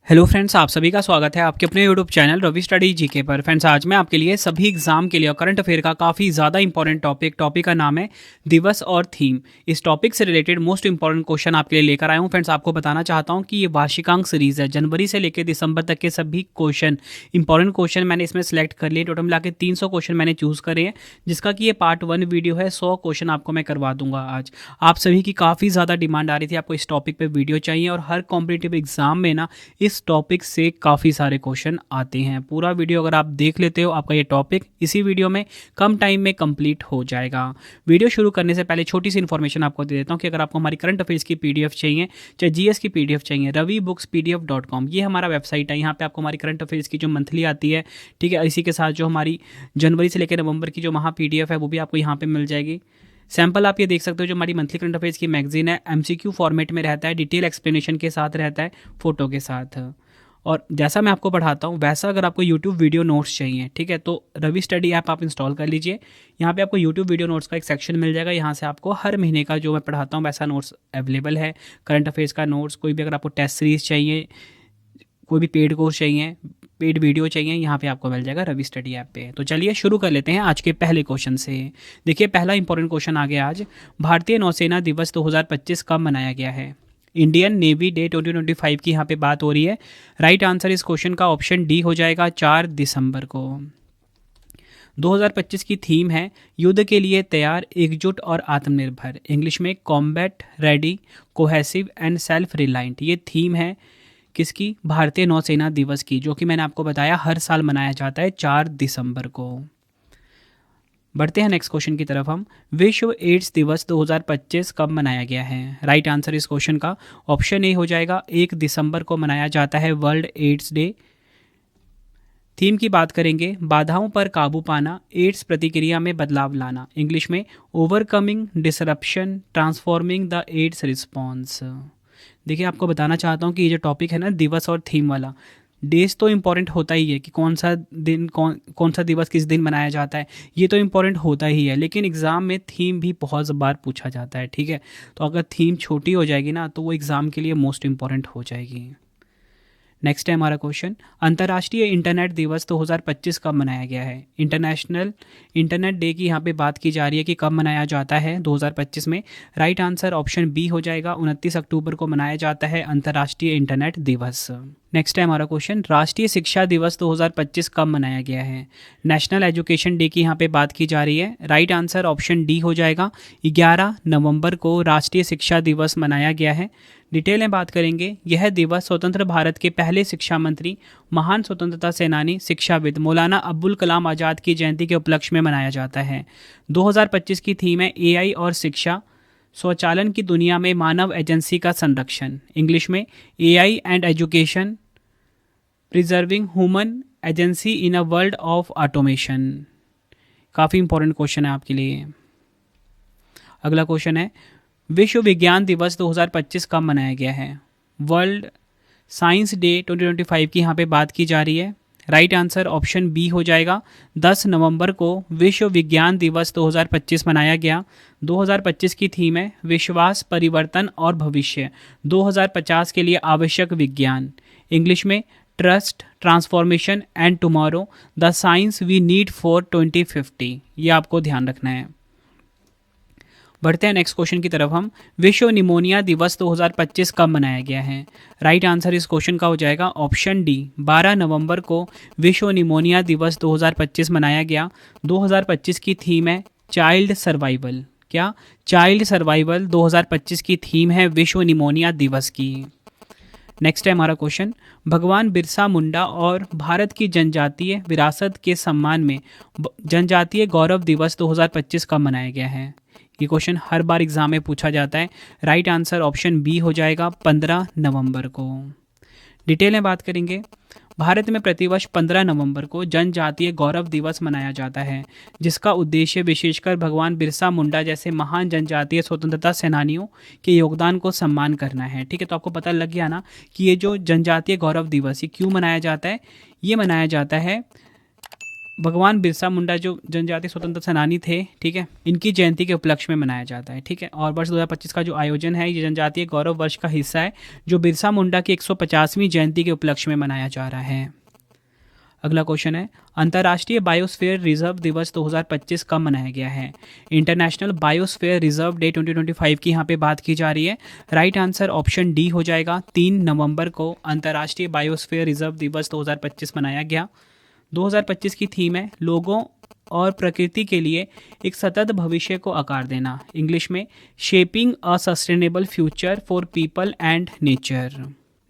Hello friends, आप सभी का स्वागत है आपके अपने YouTube channel Ravi study GK पर। फ्रेंड्स, आज मैं आपके लिए सभी एग्जाम के लिए करंट अफेयर का काफ़ी ज़्यादा इंपॉर्टेंट टॉपिक का नाम है दिवस और थीम। इस टॉपिक से रिलेटेड मोस्ट इंपॉर्टेंट क्वेश्चन आपके लिए लेकर आया हूँ। फ्रेंड्स, आपको बताना चाहता हूँ कि ये वार्षिकांक सीरीज है, जनवरी से लेकर दिसंबर तक के सभी क्वेश्चन, इंपॉर्टेंट क्वेश्चन मैंने इसमें सेलेक्ट कर लिए। टोटल मिला के 300 क्वेश्चन मैंने चूज़ करे हैं, जिसका कि ये पार्ट 1 वीडियो है। 100 क्वेश्चन आपको मैं करवा दूंगा आज। आप सभी की काफ़ी ज़्यादा डिमांड आ रही थी, आपको इस टॉपिक पर वीडियो चाहिए, और हर कॉम्पिटिटिव एग्जाम में ना इस टॉपिक से काफ़ी सारे क्वेश्चन आते हैं। पूरा वीडियो अगर आप देख लेते हो, आपका ये टॉपिक इसी वीडियो में कम टाइम में कंप्लीट हो जाएगा। वीडियो शुरू करने से पहले छोटी सी इन्फॉर्मेशन आपको दे देता हूँ कि अगर आपको हमारी करंट अफेयर्स की पीडीएफ चाहिए, चाहे जीएस की पीडीएफ चाहिए, ravibooks.pdf.com ये हमारा वेबसाइट है। यहाँ पे आपको हमारी करंट अफेयर्स की जो मंथली आती है, ठीक है, इसी के साथ जो हमारी जनवरी से लेकर नवंबर की जो महा पीडीएफ है वो भी आपको यहाँ पे मिल जाएगी। सैंपल आप ये देख सकते हो, जो हमारी मंथली करंट अफेयर्स की मैगजीन है, एमसीक्यू फॉर्मेट में रहता है, डिटेल एक्सप्लेनेशन के साथ रहता है, फोटो के साथ। और जैसा मैं आपको पढ़ाता हूँ वैसा अगर आपको यूट्यूब वीडियो नोट्स चाहिए, ठीक है, तो रवि स्टडी ऐप आप इंस्टॉल कर लीजिए। यहाँ पे आपको यूट्यूब वीडियो नोट्स का एक सेक्शन मिल जाएगा। यहाँ से आपको हर महीने का जो मैं पढ़ाता हूँ वैसा नोट्स अवेलेबल है। करंट अफेयर्स का नोट्स, कोई भी अगर आपको टेस्ट सीरीज चाहिए, कोई भी पेड कोर्स चाहिए, पेड वीडियो चाहिए, यहाँ पे आपको मिल जाएगा रवि स्टडी ऐप पे। तो चलिए शुरू कर लेते हैं आज के पहले क्वेश्चन से। देखिए, पहला इंपॉर्टेंट क्वेश्चन आ गया आज। भारतीय नौसेना दिवस 2025 कब मनाया गया है? इंडियन नेवी डे 2025 की यहाँ पे बात हो रही है। राइट आंसर इस क्वेश्चन का ऑप्शन डी हो जाएगा, 4 दिसंबर को। 2025 की थीम है युद्ध के लिए तैयार, एकजुट और आत्मनिर्भर। इंग्लिश में combat ready, cohesive and self reliant. ये थीम है किसकी? भारतीय नौसेना दिवस की, जो कि मैंने आपको बताया हर साल मनाया जाता है 4 दिसंबर को। बढ़ते हैं नेक्स्ट क्वेश्चन की तरफ हम। विश्व एड्स दिवस 2025 कब मनाया गया है? राइट आंसर इस क्वेश्चन का ऑप्शन ए हो जाएगा, 1 दिसंबर को मनाया जाता है वर्ल्ड एड्स डे। थीम की बात करेंगे, बाधाओं पर काबू पाना, एड्स प्रतिक्रिया में बदलाव लाना। इंग्लिश में overcoming disruption, transforming the AIDS response. देखिए, आपको बताना चाहता हूँ कि ये जो टॉपिक है ना, दिवस और थीम वाला, डेज तो इम्पॉर्टेंट होता ही है कि कौन सा दिन, कौन सा दिवस किस दिन मनाया जाता है, ये तो इम्पॉर्टेंट होता ही है। लेकिन एग्ज़ाम में थीम भी बहुत बार पूछा जाता है, ठीक है। तो अगर थीम छोटी हो जाएगी ना, तो वो एग्ज़ाम के लिए मोस्ट इम्पॉर्टेंट हो जाएगी। नेक्स्ट है हमारा क्वेश्चन, अंतर्राष्ट्रीय इंटरनेट दिवस 2025 कब मनाया गया है? इंटरनेशनल इंटरनेट डे की यहाँ पे बात की जा रही है कि कब मनाया जाता है 2025 में। राइट आंसर ऑप्शन बी हो जाएगा, 29 अक्टूबर को मनाया जाता है अंतर्राष्ट्रीय इंटरनेट दिवस। नेक्स्ट है हमारा क्वेश्चन, राष्ट्रीय शिक्षा दिवस 2025 कब मनाया गया है? नेशनल एजुकेशन डे की यहाँ पे बात की जा रही है। राइट आंसर ऑप्शन डी हो जाएगा, 11 नवंबर को राष्ट्रीय शिक्षा दिवस मनाया गया है। डिटेल में बात करेंगे, यह दिवस स्वतंत्र भारत के पहले शिक्षा मंत्री, महान स्वतंत्रता सेनानी, शिक्षाविद मौलाना अब्दुल कलाम आज़ाद की जयंती के उपलक्ष्य में मनाया जाता है। 2025 की थीम है एआई और शिक्षा, स्वचालन की दुनिया में मानव एजेंसी का संरक्षण। इंग्लिश में AI and education, preserving human agency in a world of automation. काफ़ी इंपॉर्टेंट क्वेश्चन है आपके लिए। अगला क्वेश्चन है, विश्व विज्ञान दिवस 2025 कब मनाया गया है? वर्ल्ड साइंस डे 2025 की यहाँ पे बात की जा रही है। राइट आंसर ऑप्शन बी हो जाएगा, 10 नवंबर को विश्व विज्ञान दिवस 2025 मनाया गया। 2025 की थीम है विश्वास, परिवर्तन और भविष्य, 2050 के लिए आवश्यक विज्ञान। इंग्लिश में trust, transformation and tomorrow, the science we need for 2050। ये आपको ध्यान रखना है। बढ़ते हैं नेक्स्ट क्वेश्चन की तरफ हम। विश्व निमोनिया दिवस 2025 कब मनाया गया है? राइट आंसर इस क्वेश्चन का हो जाएगा ऑप्शन डी, 12 नवंबर को विश्व निमोनिया दिवस 2025 मनाया गया। 2025 की थीम है चाइल्ड सर्वाइवल। क्या? चाइल्ड सर्वाइवल 2025 की थीम है विश्व निमोनिया दिवस की। नेक्स्ट है हमारा क्वेश्चन, भगवान बिरसा मुंडा और भारत की जनजातीय विरासत के सम्मान में जनजातीय गौरव दिवस 2025 कब मनाया गया है? ये क्वेश्चन हर बार एग्जाम में पूछा जाता है। राइट आंसर ऑप्शन बी हो जाएगा, 15 नवंबर को। डिटेल में बात करेंगे, भारत में प्रतिवर्ष 15 नवंबर को जनजातीय गौरव दिवस मनाया जाता है, जिसका उद्देश्य विशेषकर भगवान बिरसा मुंडा जैसे महान जनजातीय स्वतंत्रता सेनानियों के योगदान को सम्मान करना है, ठीक है। तो आपको पता लग गया ना कि ये जो जनजातीय गौरव दिवस ये क्यों मनाया जाता है। ये मनाया जाता है भगवान बिरसा मुंडा जो जनजातीय स्वतंत्रता सेनानी थे, ठीक है, इनकी जयंती के उपलक्ष्य में मनाया जाता है, ठीक है। और वर्ष 2025 का जो आयोजन है ये जनजातीय गौरव वर्ष का हिस्सा है जो बिरसा मुंडा की 150वीं जयंती के उपलक्ष्य में मनाया जा रहा है। अगला क्वेश्चन है, अंतर्राष्ट्रीय बायोस्फीयर रिजर्व दिवस 2025 कब मनाया गया है? इंटरनेशनल बायोस्फीयर रिजर्व डे 2025 की यहाँ पे बात की जा रही है। राइट आंसर ऑप्शन डी हो जाएगा। 3 नवंबर को अंतर्राष्ट्रीय बायोस्फीयर रिजर्व दिवस 2025 मनाया गया। 2025 की थीम है लोगों और प्रकृति के लिए एक सतत भविष्य को आकार देना, इंग्लिश में shaping a sustainable future for people and nature.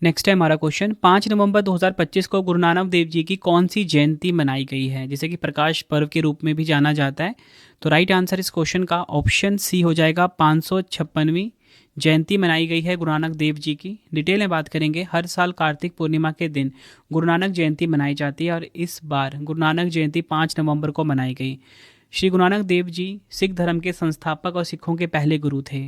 Next है हमारा क्वेश्चन, 5 नवंबर 2025 को गुरु नानक देव जी की कौन सी जयंती मनाई गई है, जिसे कि प्रकाश पर्व के रूप में भी जाना जाता है? तो राइट आंसर इस क्वेश्चन का ऑप्शन सी हो जाएगा। 556वीं जयंती मनाई गई है गुरु नानक देव जी की। डिटेल में बात करेंगे, हर साल कार्तिक पूर्णिमा के दिन गुरु नानक जयंती मनाई जाती है और इस बार गुरु नानक जयंती 5 नवंबर को मनाई गई। श्री गुरु नानक देव जी सिख धर्म के संस्थापक और सिखों के पहले गुरु थे।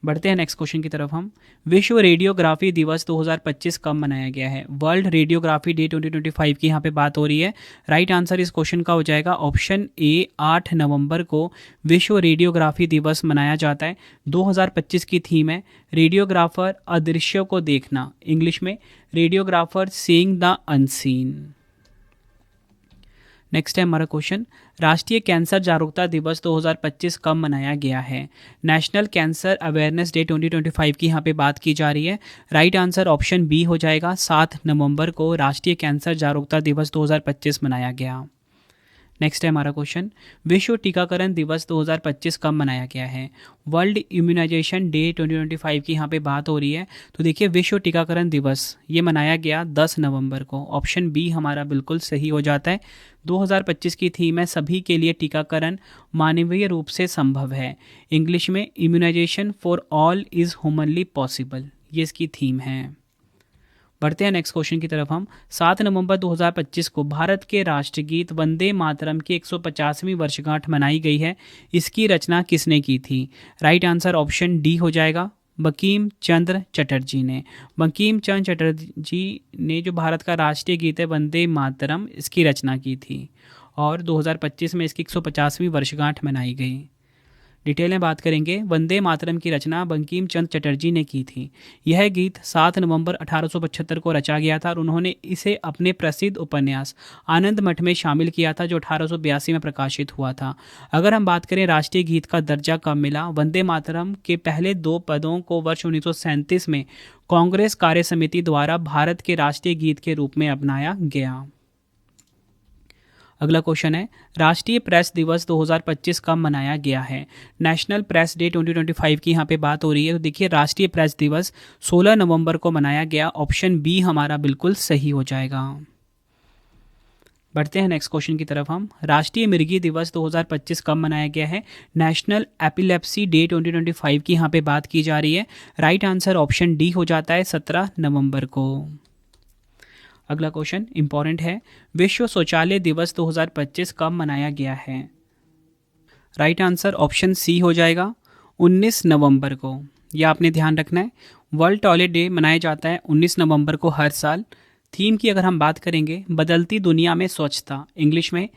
बढ़ते हैं नेक्स्ट क्वेश्चन की तरफ हम। विश्व रेडियोग्राफी दिवस 2025 कब मनाया गया है? वर्ल्ड रेडियोग्राफी डे 2025 की यहाँ पे बात हो रही है। राइट आंसर इस क्वेश्चन का हो जाएगा ऑप्शन ए। 8 नवंबर को विश्व रेडियोग्राफी दिवस मनाया जाता है। 2025 की थीम है रेडियोग्राफर अदृश्यों को देखना, इंग्लिश में radiographer seeing the unseen. Next है हमारा क्वेश्चन, राष्ट्रीय कैंसर जागरूकता दिवस 2025 कब मनाया गया है? नेशनल कैंसर अवेयरनेस डे 2025 की यहाँ पे बात की जा रही है। राइट आंसर ऑप्शन बी हो जाएगा। 7 नवंबर को राष्ट्रीय कैंसर जागरूकता दिवस 2025 मनाया गया। नेक्स्ट है हमारा क्वेश्चन, विश्व टीकाकरण दिवस 2025 कब मनाया गया है? वर्ल्ड इम्यूनाइजेशन डे 2025 की यहाँ पे बात हो रही है। तो देखिए विश्व टीकाकरण दिवस ये मनाया गया 10 नवंबर को। ऑप्शन बी हमारा बिल्कुल सही हो जाता है। 2025 की थीम है सभी के लिए टीकाकरण मानवीय रूप से संभव है, इंग्लिश में immunisation for all is humanly possible, ये इसकी थीम है। बढ़ते हैं नेक्स्ट क्वेश्चन की तरफ हम। 7 नवंबर 2025 को भारत के राष्ट्रगीत वंदे मातरम की 150वीं वर्षगांठ मनाई गई है। इसकी रचना किसने की थी? राइट आंसर ऑप्शन डी हो जाएगा। बंकिम चंद्र चटर्जी ने। बंकिम चंद्र चटर्जी ने जो भारत का राष्ट्रीय गीत है वंदे मातरम, इसकी रचना की थी और 2025 में इसकी 150वीं वर्षगांठ मनाई गई। डिटेल में बात करेंगे, वंदे मातरम की रचना बंकिम चंद्र चटर्जी ने की थी। यह गीत 7 नवंबर 1875 को रचा गया था और उन्होंने इसे अपने प्रसिद्ध उपन्यास आनंद मठ में शामिल किया था जो 1882 में प्रकाशित हुआ था। अगर हम बात करें राष्ट्रीय गीत का दर्जा कब मिला, वंदे मातरम के पहले 2 पदों को वर्ष 1937 में कांग्रेस कार्य समिति द्वारा भारत के राष्ट्रीय गीत के रूप में अपनाया गया। अगला क्वेश्चन है, राष्ट्रीय प्रेस दिवस 2025 कब मनाया गया है? नेशनल प्रेस डे 2025 की यहाँ पे बात हो रही है। तो देखिए राष्ट्रीय प्रेस दिवस 16 नवंबर को मनाया गया। ऑप्शन बी हमारा बिल्कुल सही हो जाएगा। बढ़ते हैं नेक्स्ट क्वेश्चन की तरफ हम। राष्ट्रीय मिर्गी दिवस 2025 कब मनाया गया है? नेशनल एपिलेप्सी डे 2025 की यहाँ पे बात की जा रही है। राइट आंसर ऑप्शन डी हो जाता है 17 नवंबर को। अगला क्वेश्चन इंपॉर्टेंट है, विश्व शौचालय दिवस 2025 कब मनाया गया है? राइट आंसर ऑप्शन सी हो जाएगा 19 नवंबर को। यह आपने ध्यान रखना है। वर्ल्ड टॉयलेट डे मनाया जाता है 19 नवंबर को हर साल। थीम की अगर हम बात करेंगे, बदलती दुनिया में स्वच्छता, इंग्लिश में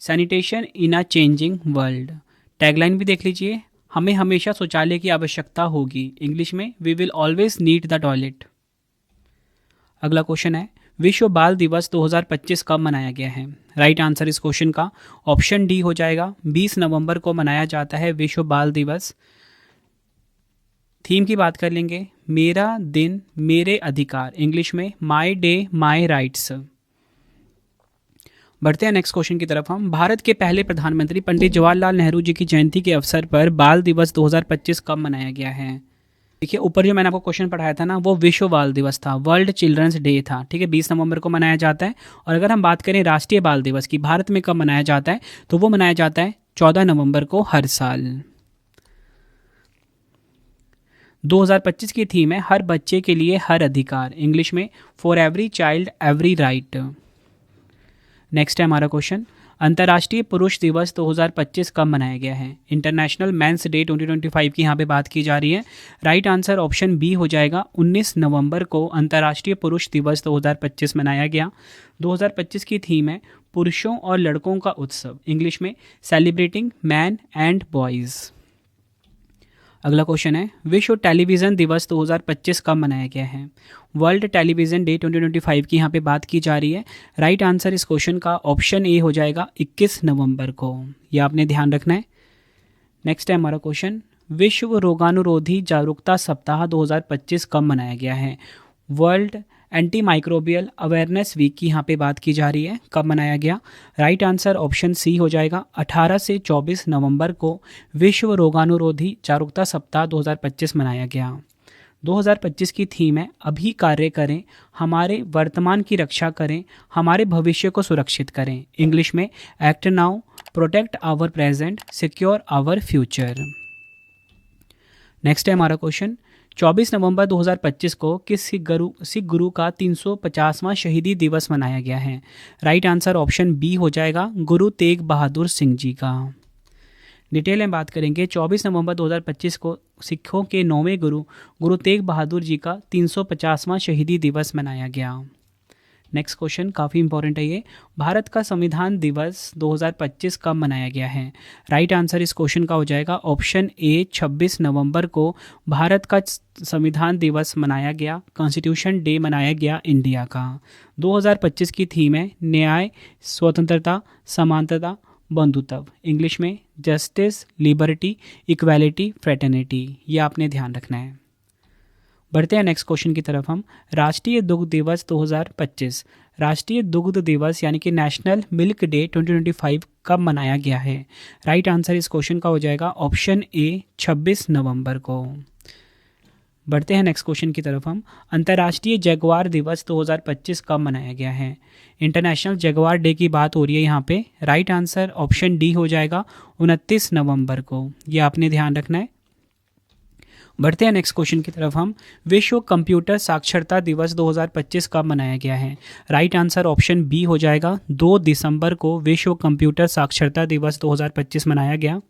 सैनिटेशन इन अ चेंजिंग वर्ल्ड। टैगलाइन भी देख लीजिए, हमें हमेशा शौचालय की आवश्यकता होगी, इंग्लिश में we will always need the toilet. अगला क्वेश्चन है, विश्व बाल दिवस 2025 कब मनाया गया है? राइट आंसर इस क्वेश्चन का ऑप्शन डी हो जाएगा। 20 नवंबर को मनाया जाता है विश्व बाल दिवस। थीम की बात कर लेंगे, मेरा दिन मेरे अधिकार, इंग्लिश में माई डे माई राइट्स। बढ़ते हैं नेक्स्ट क्वेश्चन की तरफ हम। भारत के पहले प्रधानमंत्री पंडित जवाहरलाल नेहरू जी की जयंती के अवसर पर बाल दिवस 2025 कब मनाया गया है? देखिए ऊपर जो मैंने आपको क्वेश्चन पढ़ाया था ना, वो विश्व बाल दिवस था, वर्ल्ड चिल्ड्रंस डे था, ठीक है, 20 नवंबर को मनाया जाता है। और अगर हम बात करें राष्ट्रीय बाल दिवस की भारत में कब मनाया जाता है, तो वो मनाया जाता है 14 नवंबर को हर साल। 2025 की थीम है हर बच्चे के लिए हर अधिकार, इंग्लिश में for every child every right. Next है हमारा क्वेश्चन, अंतर्राष्ट्रीय पुरुष दिवस 2025 कब मनाया गया है? इंटरनेशनल मेंस डे 2025 की यहाँ पे बात की जा रही है। राइट आंसर ऑप्शन बी हो जाएगा, 19 नवंबर को अंतर्राष्ट्रीय पुरुष दिवस 2025 मनाया गया। 2025 की थीम है पुरुषों और लड़कों का उत्सव, इंग्लिश में सेलिब्रेटिंग मैन एंड बॉयज़। अगला क्वेश्चन है, विश्व टेलीविज़न दिवस 2025 कब मनाया गया है? वर्ल्ड टेलीविज़न डे 2025 की यहाँ पे बात की जा रही है। राइट आंसर इस क्वेश्चन का ऑप्शन ए हो जाएगा, 21 नवंबर को। यह आपने ध्यान रखना है। नेक्स्ट है हमारा क्वेश्चन, विश्व रोगाणुरोधी जागरूकता सप्ताह 2025 कब मनाया गया है? World anti microbial awareness week की यहाँ पे बात की जा रही है, कब मनाया गया? राइट आंसर ऑप्शन सी हो जाएगा, 18 से 24 नवंबर को विश्व रोगाणुरोधी जागरूकता सप्ताह 2025 मनाया गया। 2025 की थीम है अभी कार्य करें, हमारे वर्तमान की रक्षा करें, हमारे भविष्य को सुरक्षित करें, इंग्लिश में act now, protect our present, secure our future. Next है हमारा क्वेश्चन, 24 नवंबर 2025 को किस सिख गुरु का 350वां शहीदी दिवस मनाया गया है? राइट आंसर ऑप्शन बी हो जाएगा, गुरु तेग बहादुर सिंह जी का। डिटेल में बात करेंगे, 24 नवंबर 2025 को सिखों के 9वें गुरु तेग बहादुर जी का 350वां शहीदी दिवस मनाया गया। नेक्स्ट क्वेश्चन काफ़ी इंपॉर्टेंट है ये, भारत का संविधान दिवस 2025 कब मनाया गया है? राइट आंसर इस क्वेश्चन का हो जाएगा ऑप्शन ए, 26 नवंबर को भारत का संविधान दिवस मनाया गया, कॉन्स्टिट्यूशन डे मनाया गया इंडिया का। 2025 की थीम है न्याय, स्वतंत्रता, समानता, बंधुत्व, इंग्लिश में जस्टिस, लिबर्टी, इक्वालिटी, फ्रेटर्निटी। ये आपने ध्यान रखना है। बढ़ते हैं नेक्स्ट क्वेश्चन की तरफ हम, राष्ट्रीय दुग्ध दिवस 2025, राष्ट्रीय दुग्ध दिवस यानी कि नेशनल मिल्क डे 2025 कब मनाया गया है? राइट आंसर इस क्वेश्चन का हो जाएगा ऑप्शन ए, 26 नवंबर को। बढ़ते हैं नेक्स्ट क्वेश्चन की तरफ हम, अंतर्राष्ट्रीय जगुआर दिवस 2025 कब मनाया गया है? इंटरनेशनल जगुआर डे की बात हो रही है यहाँ पे। राइट आंसर ऑप्शन डी हो जाएगा, 29 नवंबर को। ये आपने ध्यान रखना है। बढ़ते हैं नेक्स्ट क्वेश्चन की तरफ हम, विश्व कंप्यूटर साक्षरता दिवस 2025 कब मनाया गया है? राइट आंसर ऑप्शन बी हो जाएगा, 2 दिसंबर को विश्व कंप्यूटर साक्षरता दिवस 2025 मनाया गया।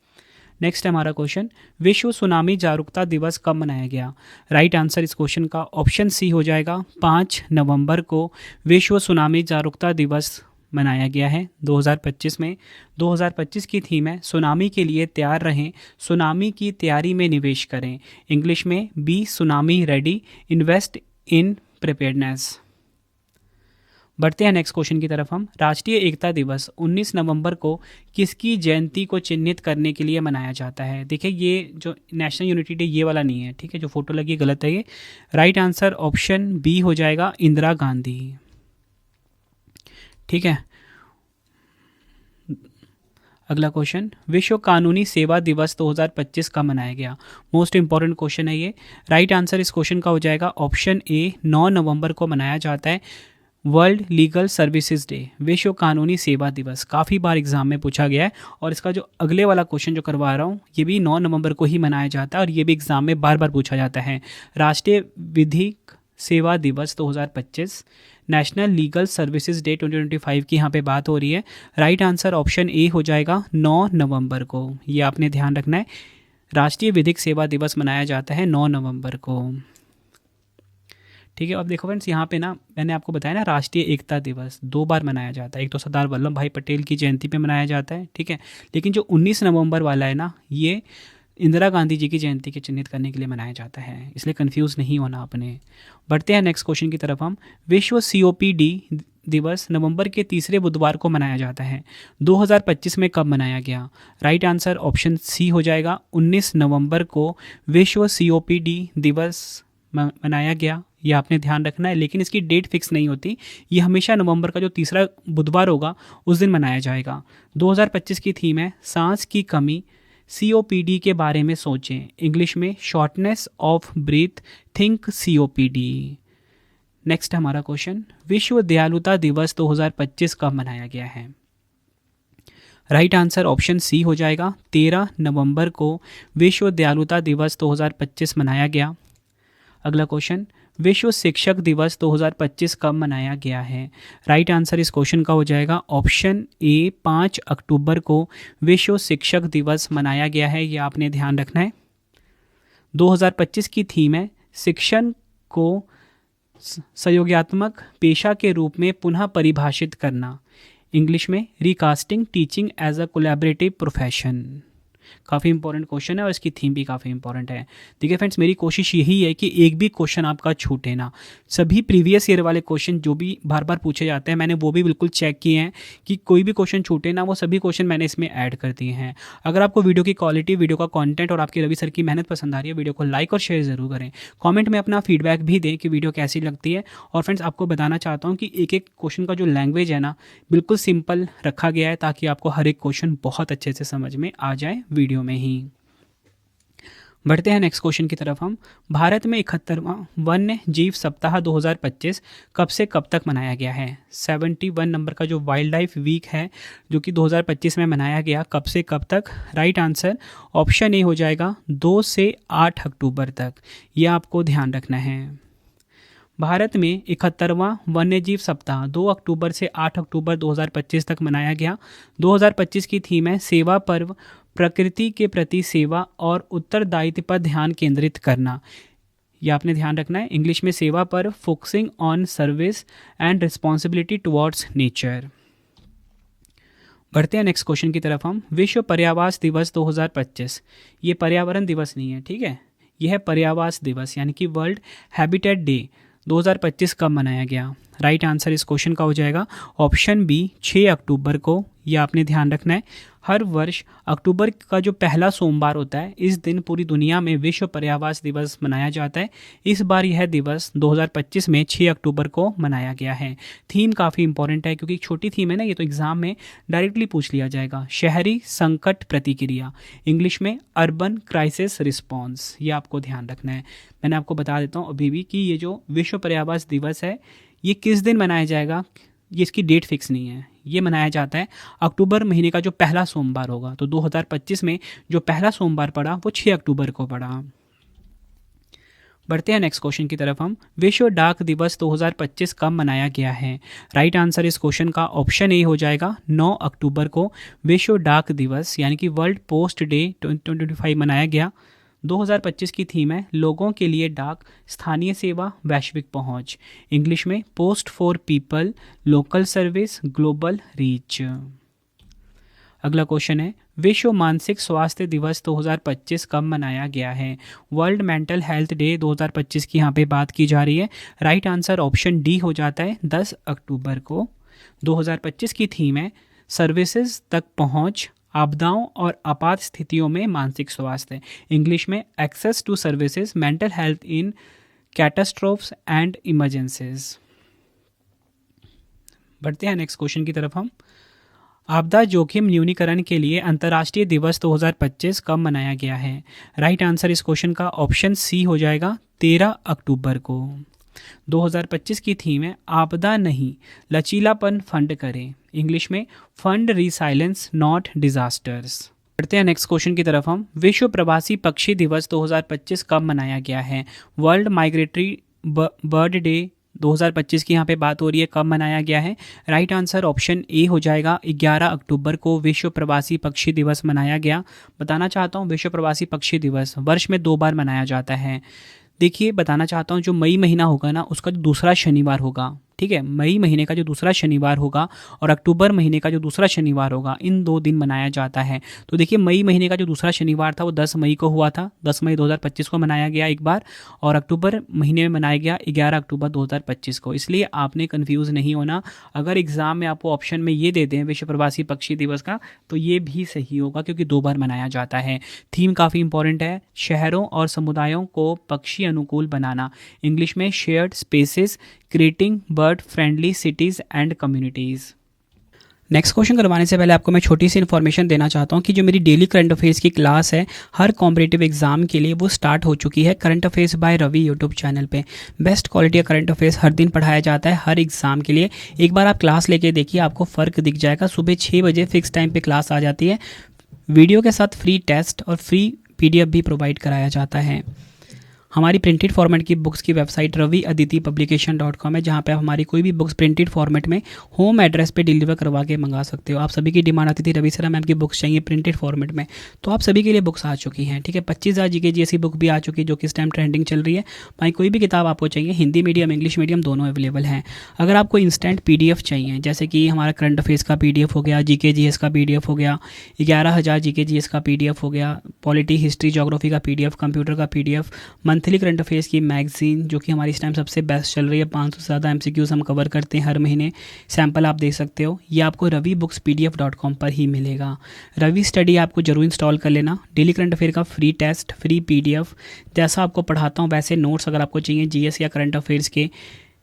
नेक्स्ट है हमारा क्वेश्चन, विश्व सुनामी जागरूकता दिवस कब मनाया गया? राइट आंसर इस क्वेश्चन का ऑप्शन सी हो जाएगा, 5 नवंबर को विश्व सुनामी जागरूकता दिवस मनाया गया है 2025 में। 2025 की थीम है सुनामी के लिए तैयार रहें, सुनामी की तैयारी में निवेश करें, इंग्लिश में be tsunami ready, invest in preparedness. बढ़ते हैं नेक्स्ट क्वेश्चन की तरफ हम, राष्ट्रीय एकता दिवस 19 नवंबर को किसकी जयंती को चिन्हित करने के लिए मनाया जाता है? देखिए ये जो नेशनल यूनिटी डे ये वाला नहीं है, ठीक है, जो फोटो लगी गलत है ये। राइट आंसर ऑप्शन बी हो जाएगा, इंदिरा गांधी। ठीक है, अगला क्वेश्चन, विश्व कानूनी सेवा दिवस 2025 का मनाया गया? मोस्ट इंपॉर्टेंट क्वेश्चन है ये। राइट आंसर इस क्वेश्चन का हो जाएगा ऑप्शन ए, 9 नवंबर को मनाया जाता है, वर्ल्ड लीगल सर्विसेज डे, विश्व कानूनी सेवा दिवस। काफ़ी बार एग्जाम में पूछा गया है और इसका जो अगले वाला क्वेश्चन जो करवा रहा हूँ ये भी 9 नवंबर को ही मनाया जाता है और ये भी एग्जाम में बार बार पूछा जाता है। राष्ट्रीय विधिक सेवा दिवस 2025, नेशनल लीगल सर्विसेज डे 2025 की यहाँ पे बात हो रही है। राइट आंसर ऑप्शन ए हो जाएगा, 9 नवंबर को। ये आपने ध्यान रखना है, राष्ट्रीय विधिक सेवा दिवस मनाया जाता है 9 नवंबर को। ठीक है, अब देखो फ्रेंड्स यहाँ पे ना मैंने आपको बताया ना, राष्ट्रीय एकता दिवस 2 बार मनाया जाता है। एक तो सरदार वल्लभ भाई पटेल की जयंती पे मनाया जाता है, ठीक है, लेकिन जो 19 नवंबर वाला है ना, ये इंदिरा गांधी जी की जयंती के चिन्हित करने के लिए मनाया जाता है, इसलिए कंफ्यूज नहीं होना आपने। बढ़ते हैं नेक्स्ट क्वेश्चन की तरफ हम, विश्व COPD दिवस नवंबर के तीसरे बुधवार को मनाया जाता है, 2025 में कब मनाया गया? राइट आंसर ऑप्शन सी हो जाएगा, 19 नवंबर को विश्व COPD दिवस मनाया गया। ये आपने ध्यान रखना है, लेकिन इसकी डेट फिक्स नहीं होती, ये हमेशा नवंबर का जो तीसरा बुधवार होगा उस दिन मनाया जाएगा। 2025 की थीम है सांस की कमी, COPD के बारे में सोचें, इंग्लिश में shortness of breath, think COPD। Next हमारा क्वेश्चन, विश्व दयालुता दिवस 2025 कब मनाया गया है? राइट आंसर ऑप्शन सी हो जाएगा, 13 नवंबर को विश्व दयालुता दिवस 2025 मनाया गया। अगला क्वेश्चन, विश्व शिक्षक दिवस 2025 कब मनाया गया है? राइट आंसर इस क्वेश्चन का हो जाएगा ऑप्शन ए, 5 अक्टूबर को विश्व शिक्षक दिवस मनाया गया है। ये आपने ध्यान रखना है। 2025 की थीम है शिक्षण को सहयोगात्मक पेशा के रूप में पुनः परिभाषित करना, इंग्लिश में recasting teaching as a collaborative profession. काफ़ी इंपॉर्टेंट क्वेश्चन है और इसकी थीम भी काफ़ी इंपॉर्टेंट है। देखिए फ्रेंड्स, मेरी कोशिश यही है कि एक भी क्वेश्चन आपका छूटे ना। सभी प्रीवियस ईयर वाले क्वेश्चन जो भी बार बार पूछे जाते हैं, मैंने वो भी बिल्कुल चेक किए हैं कि कोई भी क्वेश्चन छूटे ना। वो सभी क्वेश्चन मैंने इसमें ऐड कर दिए हैं। अगर आपको वीडियो की क्वालिटी, वीडियो का कॉन्टेंट और आपकी रवि सर की मेहनत पसंद आ रही है, वीडियो को लाइक और शेयर ज़रूर करें। कॉमेंट में अपना फीडबैक भी दें कि वीडियो कैसी लगती है। और फ्रेंड्स, आपको बताना चाहता हूँ कि एक एक क्वेश्चन का जो लैंग्वेज है ना, बिल्कुल सिंपल रखा गया है ताकि आपको हर एक क्वेश्चन बहुत अच्छे से समझ में आ जाए वीडियो में ही। बढ़ते हैं नेक्स्ट क्वेश्चन की तरफ हम। भारत में 71वां वन्य जीव सप्ताह 2025 कब से कब तक मनाया गया है? 71 नंबर का जो वाइल्ड लाइफ वीक है जो कि 2025 में मनाया गया, कब से कब तक? राइट आंसर ऑप्शन ए हो जाएगा 2 से 8 अक्टूबर तक। यह आपको ध्यान रखना है। भारत में 71वां वन्यजीव सप्ताह 2 अक्टूबर से 8 अक्टूबर 2025 तक मनाया गया। 2025 की थीम है सेवा पर्व, प्रकृति के प्रति सेवा और उत्तरदायित्व पर ध्यान केंद्रित करना। यह आपने ध्यान रखना है। इंग्लिश में सेवा पर्व, focusing on service and responsibility towards nature. बढ़ते हैं नेक्स्ट क्वेश्चन की तरफ हम। विश्व पर्यावरण दिवस 2025, ये पर्यावरण दिवस नहीं है, ठीक है, यह है पर्यावरण दिवस यानी कि वर्ल्ड हैबिटेट डे 2025 कब मनाया गया? राइट आंसर इस क्वेश्चन का हो जाएगा ऑप्शन बी, 6 अक्टूबर को। यह आपने ध्यान रखना है। हर वर्ष अक्टूबर का जो पहला सोमवार होता है, इस दिन पूरी दुनिया में विश्व पर्यावरण दिवस मनाया जाता है। इस बार यह दिवस 2025 में 6 अक्टूबर को मनाया गया है। थीम काफ़ी इंपॉर्टेंट है क्योंकि छोटी थीम है ना, ये तो एग्जाम में डायरेक्टली पूछ लिया जाएगा। शहरी संकट प्रतिक्रिया, इंग्लिश में अर्बन क्राइसिस रिस्पॉन्स। ये आपको ध्यान रखना है। मैंने आपको बता देता हूँ अभी भी कि ये जो विश्व पर्यावरण दिवस है, ये किस दिन मनाया जाएगा, ये इसकी डेट फिक्स नहीं है। ये मनाया जाता है अक्टूबर महीने का जो पहला सोमवार होगा। तो 2025 में जो पहला सोमवार पड़ा वो 6 अक्टूबर को पड़ा। बढ़ते हैं नेक्स्ट क्वेश्चन की तरफ हम। विश्व डाक दिवस 2025 कब मनाया गया है? राइट आंसर इस क्वेश्चन का ऑप्शन ए हो जाएगा 9 अक्टूबर को विश्व डाक दिवस यानी कि वर्ल्ड पोस्ट डे 2025 मनाया गया। 2025 की थीम है लोगों के लिए डाक, स्थानीय सेवा, वैश्विक पहुंच। इंग्लिश में post for people, local service, global reach. अगला क्वेश्चन है विश्व मानसिक स्वास्थ्य दिवस 2025 कब मनाया गया है? वर्ल्ड मेंटल हेल्थ डे 2025 की यहाँ पे बात की जा रही है। राइट आंसर ऑप्शन डी हो जाता है 10 अक्टूबर को। 2025 की थीम है सर्विसेज तक पहुँच, आपदाओं और आपात स्थितियों में मानसिक स्वास्थ्य। इंग्लिश में access to services, mental health in catastrophes and emergencies. बढ़ते हैं नेक्स्ट क्वेश्चन की तरफ हम। आपदा जोखिम न्यूनीकरण के लिए अंतर्राष्ट्रीय दिवस 2025 कब मनाया गया है? राइट आंसर इस क्वेश्चन का ऑप्शन सी हो जाएगा 13 अक्टूबर को। 2025 की थीम है आपदा नहीं, लचीलापन फंड करें। इंग्लिश में फंड रिसाइलेंस नॉट डिजास्टर्स। बढ़ते हैं नेक्स्ट क्वेश्चन की तरफ हम। विश्व प्रवासी पक्षी दिवस 2025 कब मनाया गया है? वर्ल्ड माइग्रेटरी बर्ड डे 2025 की यहाँ पे बात हो रही है, कब मनाया गया है? राइट आंसर ऑप्शन ए हो जाएगा 11 अक्टूबर को विश्व प्रवासी पक्षी दिवस मनाया गया। बताना चाहता हूँ विश्व प्रवासी पक्षी दिवस वर्ष में 2 बार मनाया जाता है। देखिए बताना चाहता हूँ जो मई महीना होगा ना, उसका जो दूसरा शनिवार होगा, ठीक है, मई महीने का जो दूसरा शनिवार होगा और अक्टूबर महीने का जो दूसरा शनिवार होगा, इन 2 दिन मनाया जाता है। तो देखिए मई महीने का जो दूसरा शनिवार था वो 10 मई को हुआ था, 10 मई 2025 को मनाया गया एक बार, और अक्टूबर महीने में मनाया गया 11 अक्टूबर 2025 को। इसलिए आपने कन्फ्यूज़ नहीं होना। अगर एग्जाम में आपको ऑप्शन में ये देते हैं विश्व प्रवासी पक्षी दिवस का, तो ये भी सही होगा क्योंकि 2 बार मनाया जाता है। थीम काफ़ी इंपॉर्टेंट है, शहरों और समुदायों को पक्षी अनुकूल बनाना। इंग्लिश में shared spaces creating bird friendly cities and communities. Next question करवाने से पहले आपको मैं छोटी सी इन्फॉर्मेशन देना चाहता हूँ कि जो मेरी डेली करंट अफेयर्स की क्लास है हर कॉम्पिटिटिव एग्जाम के लिए, वो स्टार्ट हो चुकी है। Current affairs by Ravi YouTube channel पे बेस्ट क्वालिटी का करंट अफेयर्स हर दिन पढ़ाया जाता है हर एग्जाम के लिए। एक बार आप क्लास लेके देखिए, आपको फ़र्क दिख जाएगा। सुबह 6 बजे फिक्स टाइम पर क्लास आ जाती है। वीडियो के साथ फ्री टेस्ट और फ्री PDF भी प्रोवाइड कराया जाता है। हमारी प्रिंटेड फॉर्मेट की बुक्स की वेबसाइट raviaditipublication.com है, जहाँ पे आप हमारी कोई भी बुक्स प्रिंटेड फॉर्मेट में होम एड्रेस पे डिलीवर करवा के मंगा सकते हो। आप सभी की डिमांड आती थी रवि सर मैम की बुक्स चाहिए प्रिंटेड फॉर्मेट में, तो आप सभी के लिए बुक्स आ चुकी हैं। ठीक है, 25,000 जीके जैसी बुक भी आ चुकी है जो कि इस टाइम ट्रेंडिंग चल रही है। भाई कोई भी किताब आपको चाहिए, हिंदी मीडियम इंग्लिश मीडियम दोनों अवेलेबल हैं। अगर आपको इंस्टेंट PDF चाहिए, जैसे कि हमारा करंट अफेयर्स का PDF हो गया, GK GS का PDF हो गया, 11,000 GK GS का PDF हो गया, पॉलिटी हिस्ट्री ज्योग्राफी का PDF, कंप्यूटर का PDF, मंथली करंट अफेयर्स की मैगजीन जो कि हमारी इस टाइम सबसे बेस्ट चल रही है, 500 से ज़्यादा MCQs हम कवर करते हैं हर महीने, सैम्पल आप देख सकते हो। ये आपको ravibookspdf.com पर ही मिलेगा। रवि स्टडी आपको जरूर इंस्टॉल कर लेना। डेली करंट अफेयर का फ्री टेस्ट, फ्री PDF, जैसा आपको पढ़ाता हूँ वैसे नोट्स अगर आपको चाहिए GS या करंट अफेयर्स के,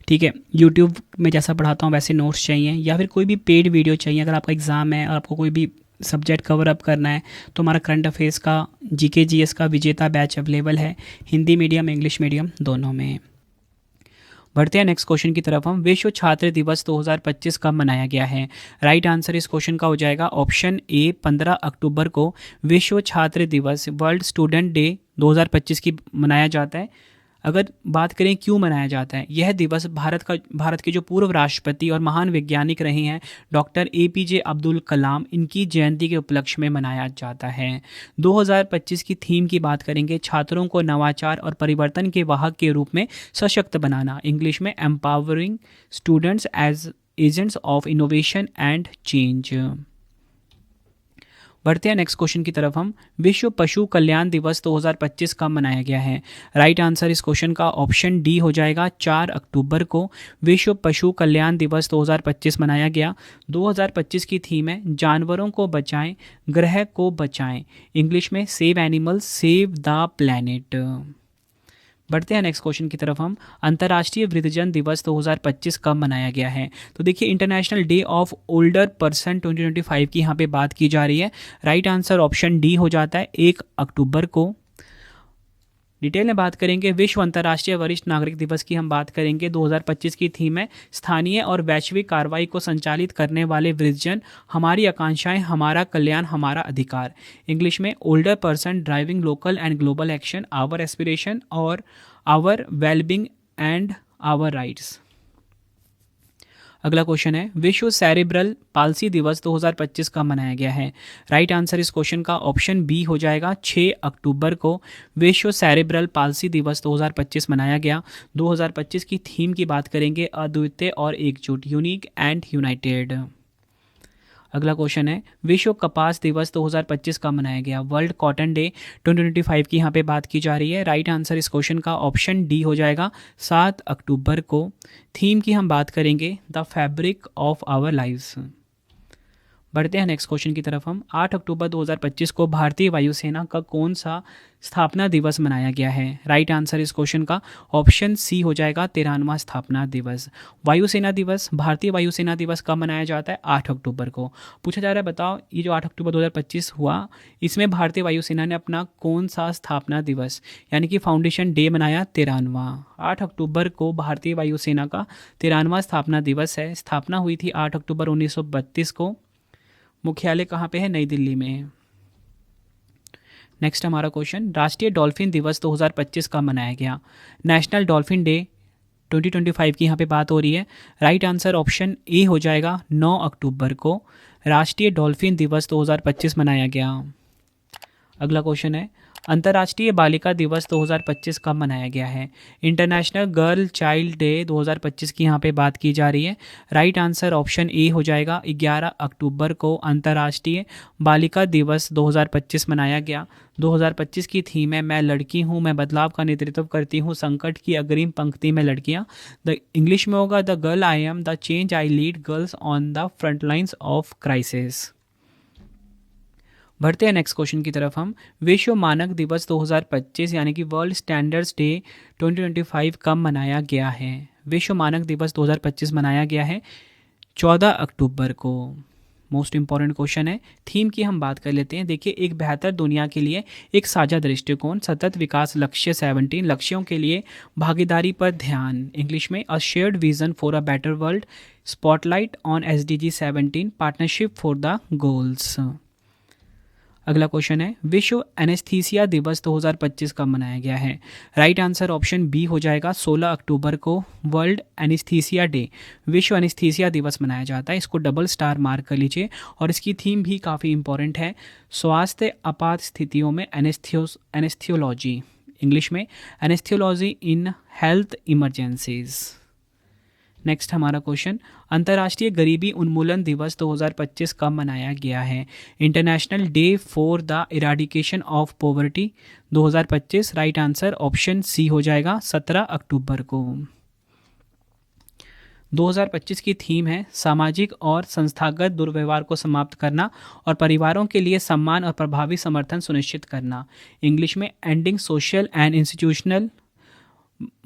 ठीक है, यूट्यूब में जैसा पढ़ाता हूँ वैसे नोट्स चाहिए, या फिर कोई भी पेड वीडियो चाहिए, अगर आपका एग्ज़ाम है और आपको कोई भी सब्जेक्ट कवर अप करना है, तो हमारा करंट अफेयर्स का GK GS का विजेता बैच अवेलेबल है, हिंदी मीडियम इंग्लिश मीडियम दोनों में। बढ़ते हैं नेक्स्ट क्वेश्चन की तरफ हम। विश्व छात्र दिवस 2025 कब मनाया गया है? राइट आंसर इस क्वेश्चन का हो जाएगा ऑप्शन ए, 15 अक्टूबर को विश्व छात्र दिवस वर्ल्ड स्टूडेंट डे 2025 की मनाया जाता है। अगर बात करें क्यों मनाया जाता है, यह दिवस भारत के जो पूर्व राष्ट्रपति और महान वैज्ञानिक रहे हैं डॉक्टर APJ अब्दुल कलाम, इनकी जयंती के उपलक्ष्य में मनाया जाता है। 2025 की थीम की बात करेंगे, छात्रों को नवाचार और परिवर्तन के वाहक के रूप में सशक्त बनाना, इंग्लिश में empowering students as agents of innovation and change. बढ़ते हैं नेक्स्ट क्वेश्चन की तरफ हम। विश्व पशु कल्याण दिवस 2025 कब मनाया गया है? राइट आंसर इस क्वेश्चन का ऑप्शन डी हो जाएगा, 4 अक्टूबर को विश्व पशु कल्याण दिवस 2025 मनाया गया। 2025 की थीम है जानवरों को बचाएं, ग्रह को बचाएं, इंग्लिश में save animals save the planet. बढ़ते हैं नेक्स्ट क्वेश्चन की तरफ हम। अंतर्राष्ट्रीय वृद्धजन दिवस 2025 कब मनाया गया है? तो देखिए international day of older person 2025 की यहाँ पे बात की जा रही है। राइट आंसर ऑप्शन डी हो जाता है, 1 अक्टूबर को। डिटेल में बात करेंगे विश्व अंतर्राष्ट्रीय वरिष्ठ नागरिक दिवस की हम बात करेंगे। 2025 की थीम है स्थानीय और वैश्विक कार्रवाई को संचालित करने वाले वृद्धजन, हमारी आकांक्षाएं हमारा कल्याण हमारा अधिकार, इंग्लिश में older person driving local and global action, our aspiration और our wellbeing and our rights. अगला क्वेश्चन है विश्व सेरेब्रल पाल्सी दिवस 2025 कब मनाया गया है? राइट आंसर इस क्वेश्चन का ऑप्शन बी हो जाएगा, 6 अक्टूबर को विश्व सेरेब्रल पाल्सी दिवस 2025 मनाया गया। 2025 की थीम की बात करेंगे अद्वितीय और एकजुट, यूनिक एंड यूनाइटेड। अगला क्वेश्चन है विश्व कपास दिवस 2025 का मनाया गया? वर्ल्ड कॉटन डे 2025 की यहाँ पे बात की जा रही है। राइट आंसर इस क्वेश्चन का ऑप्शन डी हो जाएगा, 7 अक्टूबर को। थीम की हम बात करेंगे the fabric of our lives. बढ़ते हैं नेक्स्ट क्वेश्चन की तरफ हम। 8 अक्टूबर 2025 को भारतीय वायुसेना का कौन सा स्थापना दिवस मनाया गया है? राइट आंसर इस क्वेश्चन का ऑप्शन सी हो जाएगा, 93वां स्थापना दिवस। वायुसेना दिवस, भारतीय वायुसेना दिवस कब मनाया जाता है? 8 अक्टूबर को। पूछा जा रहा है बताओ ये जो 8 अक्टूबर 2025 हुआ, इसमें भारतीय वायुसेना ने अपना कौन सा स्थापना दिवस यानी कि फाउंडेशन डे मनाया? 93वां। 8 अक्टूबर को भारतीय वायुसेना का 93वां स्थापना दिवस है। स्थापना हुई थी 8 अक्टूबर 1932 को। मुख्यालय कहाँ पे है? नई दिल्ली में। नेक्स्ट हमारा क्वेश्चन राष्ट्रीय डॉल्फिन दिवस 2025 का मनाया गया? नेशनल डॉल्फिन डे 2025 की यहाँ पे बात हो रही है। राइट आंसर ऑप्शन ए हो जाएगा, 9 अक्टूबर को राष्ट्रीय डॉल्फिन दिवस 2025 मनाया गया। अगला क्वेश्चन है अंतर्राष्ट्रीय बालिका दिवस 2025 कब मनाया गया है? इंटरनेशनल गर्ल चाइल्ड डे 2025 की यहाँ पे बात की जा रही है। राइट आंसर ऑप्शन ए हो जाएगा, 11 अक्टूबर को अंतर्राष्ट्रीय बालिका दिवस 2025 मनाया गया। 2025 की थीम है मैं लड़की हूँ, मैं बदलाव का नेतृत्व करती हूँ, संकट की अग्रिम पंक्ति में लड़कियाँ। द इंग्लिश में होगा the girl I am, the change I lead, girls on the front lines of crisis. बढ़ते हैं नेक्स्ट क्वेश्चन की तरफ हम। विश्व मानक दिवस 2025 यानी कि वर्ल्ड स्टैंडर्ड्स डे 2025 कब मनाया गया है? विश्व मानक दिवस 2025 मनाया गया है 14 अक्टूबर को। मोस्ट इंपॉर्टेंट क्वेश्चन है। थीम की हम बात कर लेते हैं। देखिए एक बेहतर दुनिया के लिए एक साझा दृष्टिकोण, सतत विकास लक्ष्य 17, लक्ष्यों के लिए भागीदारी पर ध्यान, इंग्लिश में a shared vision for a better world, spotlight on SDG 17, partnership for the goals. अगला क्वेश्चन है, विश्व एनेस्थीसिया दिवस 2025 कब मनाया गया है? राइट आंसर ऑप्शन बी हो जाएगा 16 अक्टूबर को वर्ल्ड एनेस्थीसिया डे, विश्व एनेस्थीसिया दिवस मनाया जाता है। इसको डबल स्टार मार्क कर लीजिए। और इसकी थीम भी काफ़ी इंपॉर्टेंट है, स्वास्थ्य आपात स्थितियों में एनेस्थियोलॉजी, इंग्लिश में anaesthesiology in health emergencies. Next हमारा क्वेश्चन, अंतर्राष्ट्रीय गरीबी उन्मूलन दिवस 2025 कब मनाया गया है? International day for the eradication of poverty 2025। Right answer option C हो जाएगा 17 अक्टूबर को। 2025 की थीम है सामाजिक और संस्थागत दुर्व्यवहार को समाप्त करना और परिवारों के लिए सम्मान और प्रभावी समर्थन सुनिश्चित करना, इंग्लिश में ending social and institutional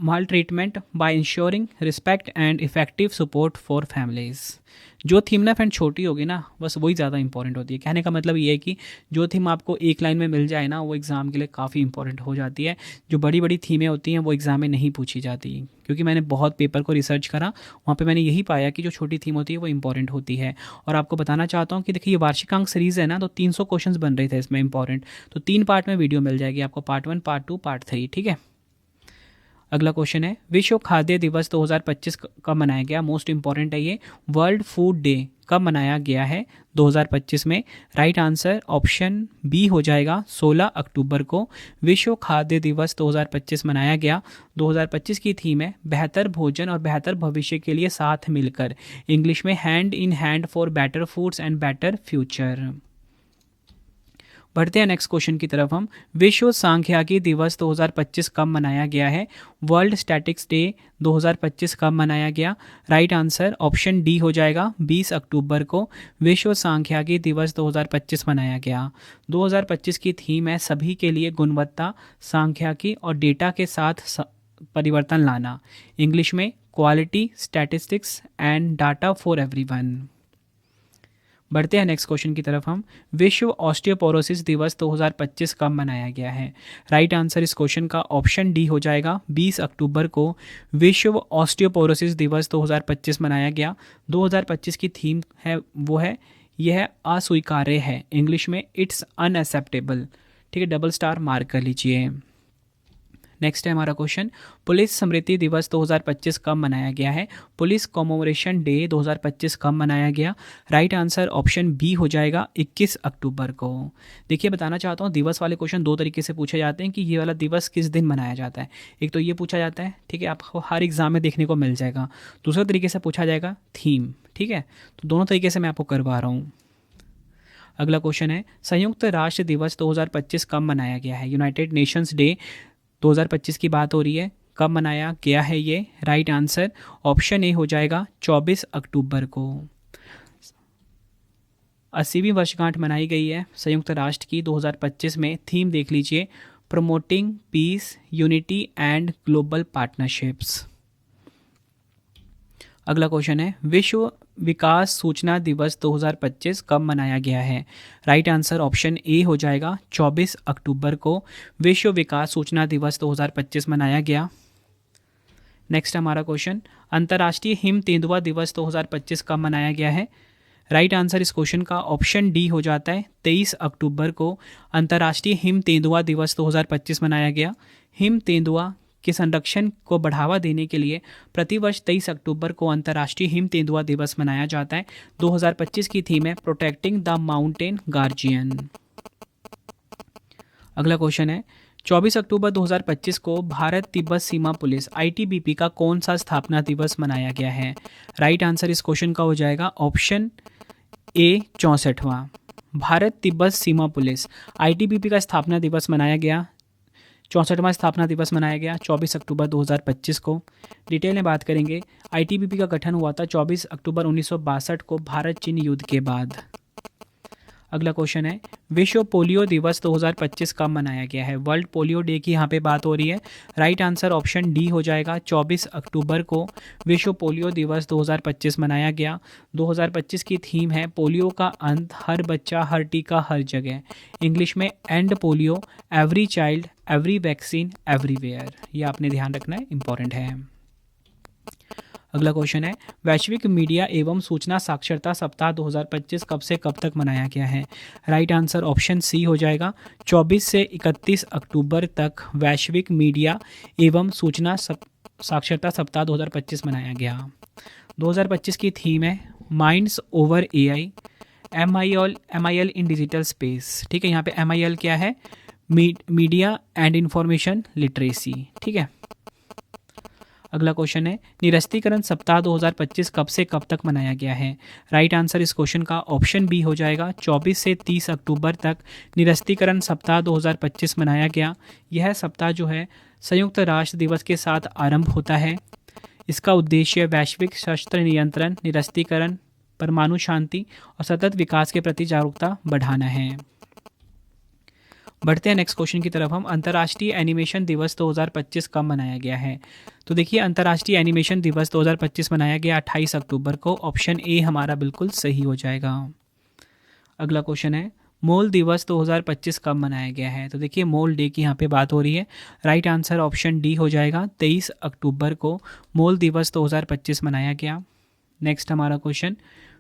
maltreatment by ensuring respect and effective support for families। जो थीम ना फ्रेंड छोटी होगी ना, बस वही ज़्यादा इंपॉर्टेंट होती है। कहने का मतलब ये है कि जो थीम आपको एक लाइन में मिल जाए ना, वो एग्ज़ाम के लिए काफ़ी इंपॉर्टेंट हो जाती है। जो बड़ी बड़ी थीमें होती हैं वो एग्ज़ाम में नहीं पूछी जाती, क्योंकि मैंने बहुत पेपर को रिसर्च करा, वहाँ पे मैंने यही पाया कि जो छोटी थीम होती है वो इंपॉर्टेंट होती है। और आपको बताना चाहता हूँ कि देखिए, ये वार्षिकांक सीरीज़ है ना, तो 300 क्वेश्चन बन रहे थे इसमें इंपॉर्टेंट, तो 3 पार्ट में वीडियो मिल जाएगी आपको, पार्ट 1, पार्ट 2, पार्ट 3, ठीक है। अगला क्वेश्चन है, विश्व खाद्य दिवस 2025 कब मनाया गया? मोस्ट इंपॉर्टेंट है ये। वर्ल्ड फूड डे कब मनाया गया है 2025 में? राइट आंसर ऑप्शन बी हो जाएगा 16 अक्टूबर को विश्व खाद्य दिवस 2025 मनाया गया। 2025 की थीम है बेहतर भोजन और बेहतर भविष्य के लिए साथ मिलकर, इंग्लिश में hand in hand for better foods and better future. बढ़ते हैं नेक्स्ट क्वेश्चन की तरफ हम, विश्व सांख्यिकी दिवस 2025 कब मनाया गया है? वर्ल्ड स्टैटिक्स डे 2025 कब मनाया गया? राइट आंसर ऑप्शन डी हो जाएगा 20 अक्टूबर को विश्व सांख्यिकी दिवस 2025 मनाया गया। 2025 की थीम है सभी के लिए गुणवत्ता, सांख्यिकी और डेटा के साथ परिवर्तन लाना, इंग्लिश में quality, statistics and data for everyone. बढ़ते हैं नेक्स्ट क्वेश्चन की तरफ हम, विश्व ऑस्टियोपोरोसिस दिवस 2025 कब मनाया गया है? राइट आंसर इस क्वेश्चन का ऑप्शन डी हो जाएगा 20 अक्टूबर को विश्व ऑस्टियोपोरोसिस दिवस 2025 मनाया गया। 2025 की थीम है वो है, यह अस्वीकार्य है, इंग्लिश में इट्स अनएक्सेप्टेबल, ठीक है, डबल स्टार मार्क कर लीजिए। नेक्स्ट है हमारा क्वेश्चन, पुलिस स्मृति दिवस 2025 कब मनाया गया है? पुलिस कॉमेमोरेशन डे 2025 कब मनाया गया? राइट आंसर ऑप्शन बी हो जाएगा 21 अक्टूबर को। देखिए, बताना चाहता हूँ, दिवस वाले क्वेश्चन दो तरीके से पूछे जाते हैं कि ये वाला दिवस किस दिन मनाया जाता है। एक तो ये पूछा जाता है, ठीक है, आपको हर एग्जाम में देखने को मिल जाएगा। दूसरा तरीके से पूछा जाएगा थीम, ठीक है, तो दोनों तरीके से मैं आपको करवा रहा हूँ। अगला क्वेश्चन है, संयुक्त राष्ट्र दिवस 2025 कब मनाया गया है? यूनाइटेड नेशंस डे 2025 की बात हो रही है, कब मनाया गया है ये? राइट आंसर ऑप्शन ए हो जाएगा 24 अक्टूबर को। 80वीं वर्षगांठ मनाई गई है संयुक्त राष्ट्र की 2025 में। थीम देख लीजिए, promoting peace, unity and global partnerships. अगला क्वेश्चन है, विश्व विकास सूचना दिवस 2025 कब मनाया गया है? राइट आंसर ऑप्शन ए हो जाएगा 24 अक्टूबर को विश्व विकास सूचना दिवस 2025 मनाया गया। नेक्स्ट हमारा क्वेश्चन, अंतर्राष्ट्रीय हिम तेंदुआ दिवस 2025 कब मनाया गया है? राइट आंसर इस क्वेश्चन का ऑप्शन डी हो जाता है 23 अक्टूबर को अंतर्राष्ट्रीय हिम तेंदुआ दिवस 2025 मनाया गया। हिम तेंदुआ के संरक्षण को बढ़ावा देने के लिए प्रतिवर्ष 23 अक्टूबर को अंतर्राष्ट्रीय हिम तेंदुआ दिवस मनाया जाता है। 2025 की थीम है प्रोटेक्टिंग द माउंटेन गार्जियन। अगला क्वेश्चन है, 24 अक्टूबर 2025 को भारत तिब्बत सीमा पुलिस ITBP का कौन सा स्थापना दिवस मनाया गया है? राइट आंसर इस क्वेश्चन का हो जाएगा ऑप्शन ए 64वां। भारत तिब्बत सीमा पुलिस ITBP का स्थापना दिवस मनाया गया, 64वां स्थापना दिवस मनाया गया 24 अक्टूबर 2025 को। डिटेल में बात करेंगे, ITBP का गठन हुआ था 24 अक्टूबर 1962 को भारत चीन युद्ध के बाद। अगला क्वेश्चन है, विश्व पोलियो दिवस 2025 कब मनाया गया है? वर्ल्ड पोलियो डे की यहाँ पे बात हो रही है। राइट आंसर ऑप्शन डी हो जाएगा 24 अक्टूबर को विश्व पोलियो दिवस 2025 मनाया गया। 2025 की थीम है पोलियो का अंत, हर बच्चा, हर टीका, हर जगह, इंग्लिश में and polio, every child, every vaccine, everywhere. ये आपने ध्यान रखना है, इंपॉर्टेंट है। अगला क्वेश्चन है, वैश्विक मीडिया एवं सूचना साक्षरता सप्ताह 2025 कब से कब तक मनाया गया है? राइट आंसर ऑप्शन सी हो जाएगा, 24 से 31 अक्टूबर तक वैश्विक मीडिया एवं सूचना साक्षरता सप्ताह 2025 मनाया गया। 2025 की थीम है माइंड्स ओवर एआई, MIL इन डिजिटल स्पेस। ठीक है, यहाँ पे MIL क्या है? Media and information literacy. ठीक है, अगला क्वेश्चन है, निरस्तीकरण सप्ताह 2025 कब से कब तक मनाया गया है? राइट आंसर इस क्वेश्चन का ऑप्शन बी हो जाएगा, 24 से 30 अक्टूबर तक निरस्तीकरण सप्ताह 2025 मनाया गया। यह सप्ताह जो है संयुक्त राष्ट्र दिवस के साथ आरंभ होता है। इसका उद्देश्य वैश्विक शस्त्र नियंत्रण, निरस्तीकरण, परमाणु शांति और सतत विकास के प्रति जागरूकता बढ़ाना है। बढ़ते हैं नेक्स्ट क्वेश्चन की तरफ हम, अंतर्राष्ट्रीय एनिमेशन दिवस 2025 कब मनाया गया है? तो देखिए, अंतर्राष्ट्रीय एनिमेशन दिवस 2025 मनाया गया 28 अक्टूबर को। ऑप्शन ए हमारा बिल्कुल सही हो जाएगा। अगला क्वेश्चन है, मोल दिवस 2025 कब मनाया गया है? तो देखिए, मोल डे की यहाँ पे बात हो रही है। राइट आंसर ऑप्शन डी हो जाएगा, 23 अक्टूबर को मोल दिवस 2025 मनाया गया। नेक्स्ट हमारा क्वेश्चन,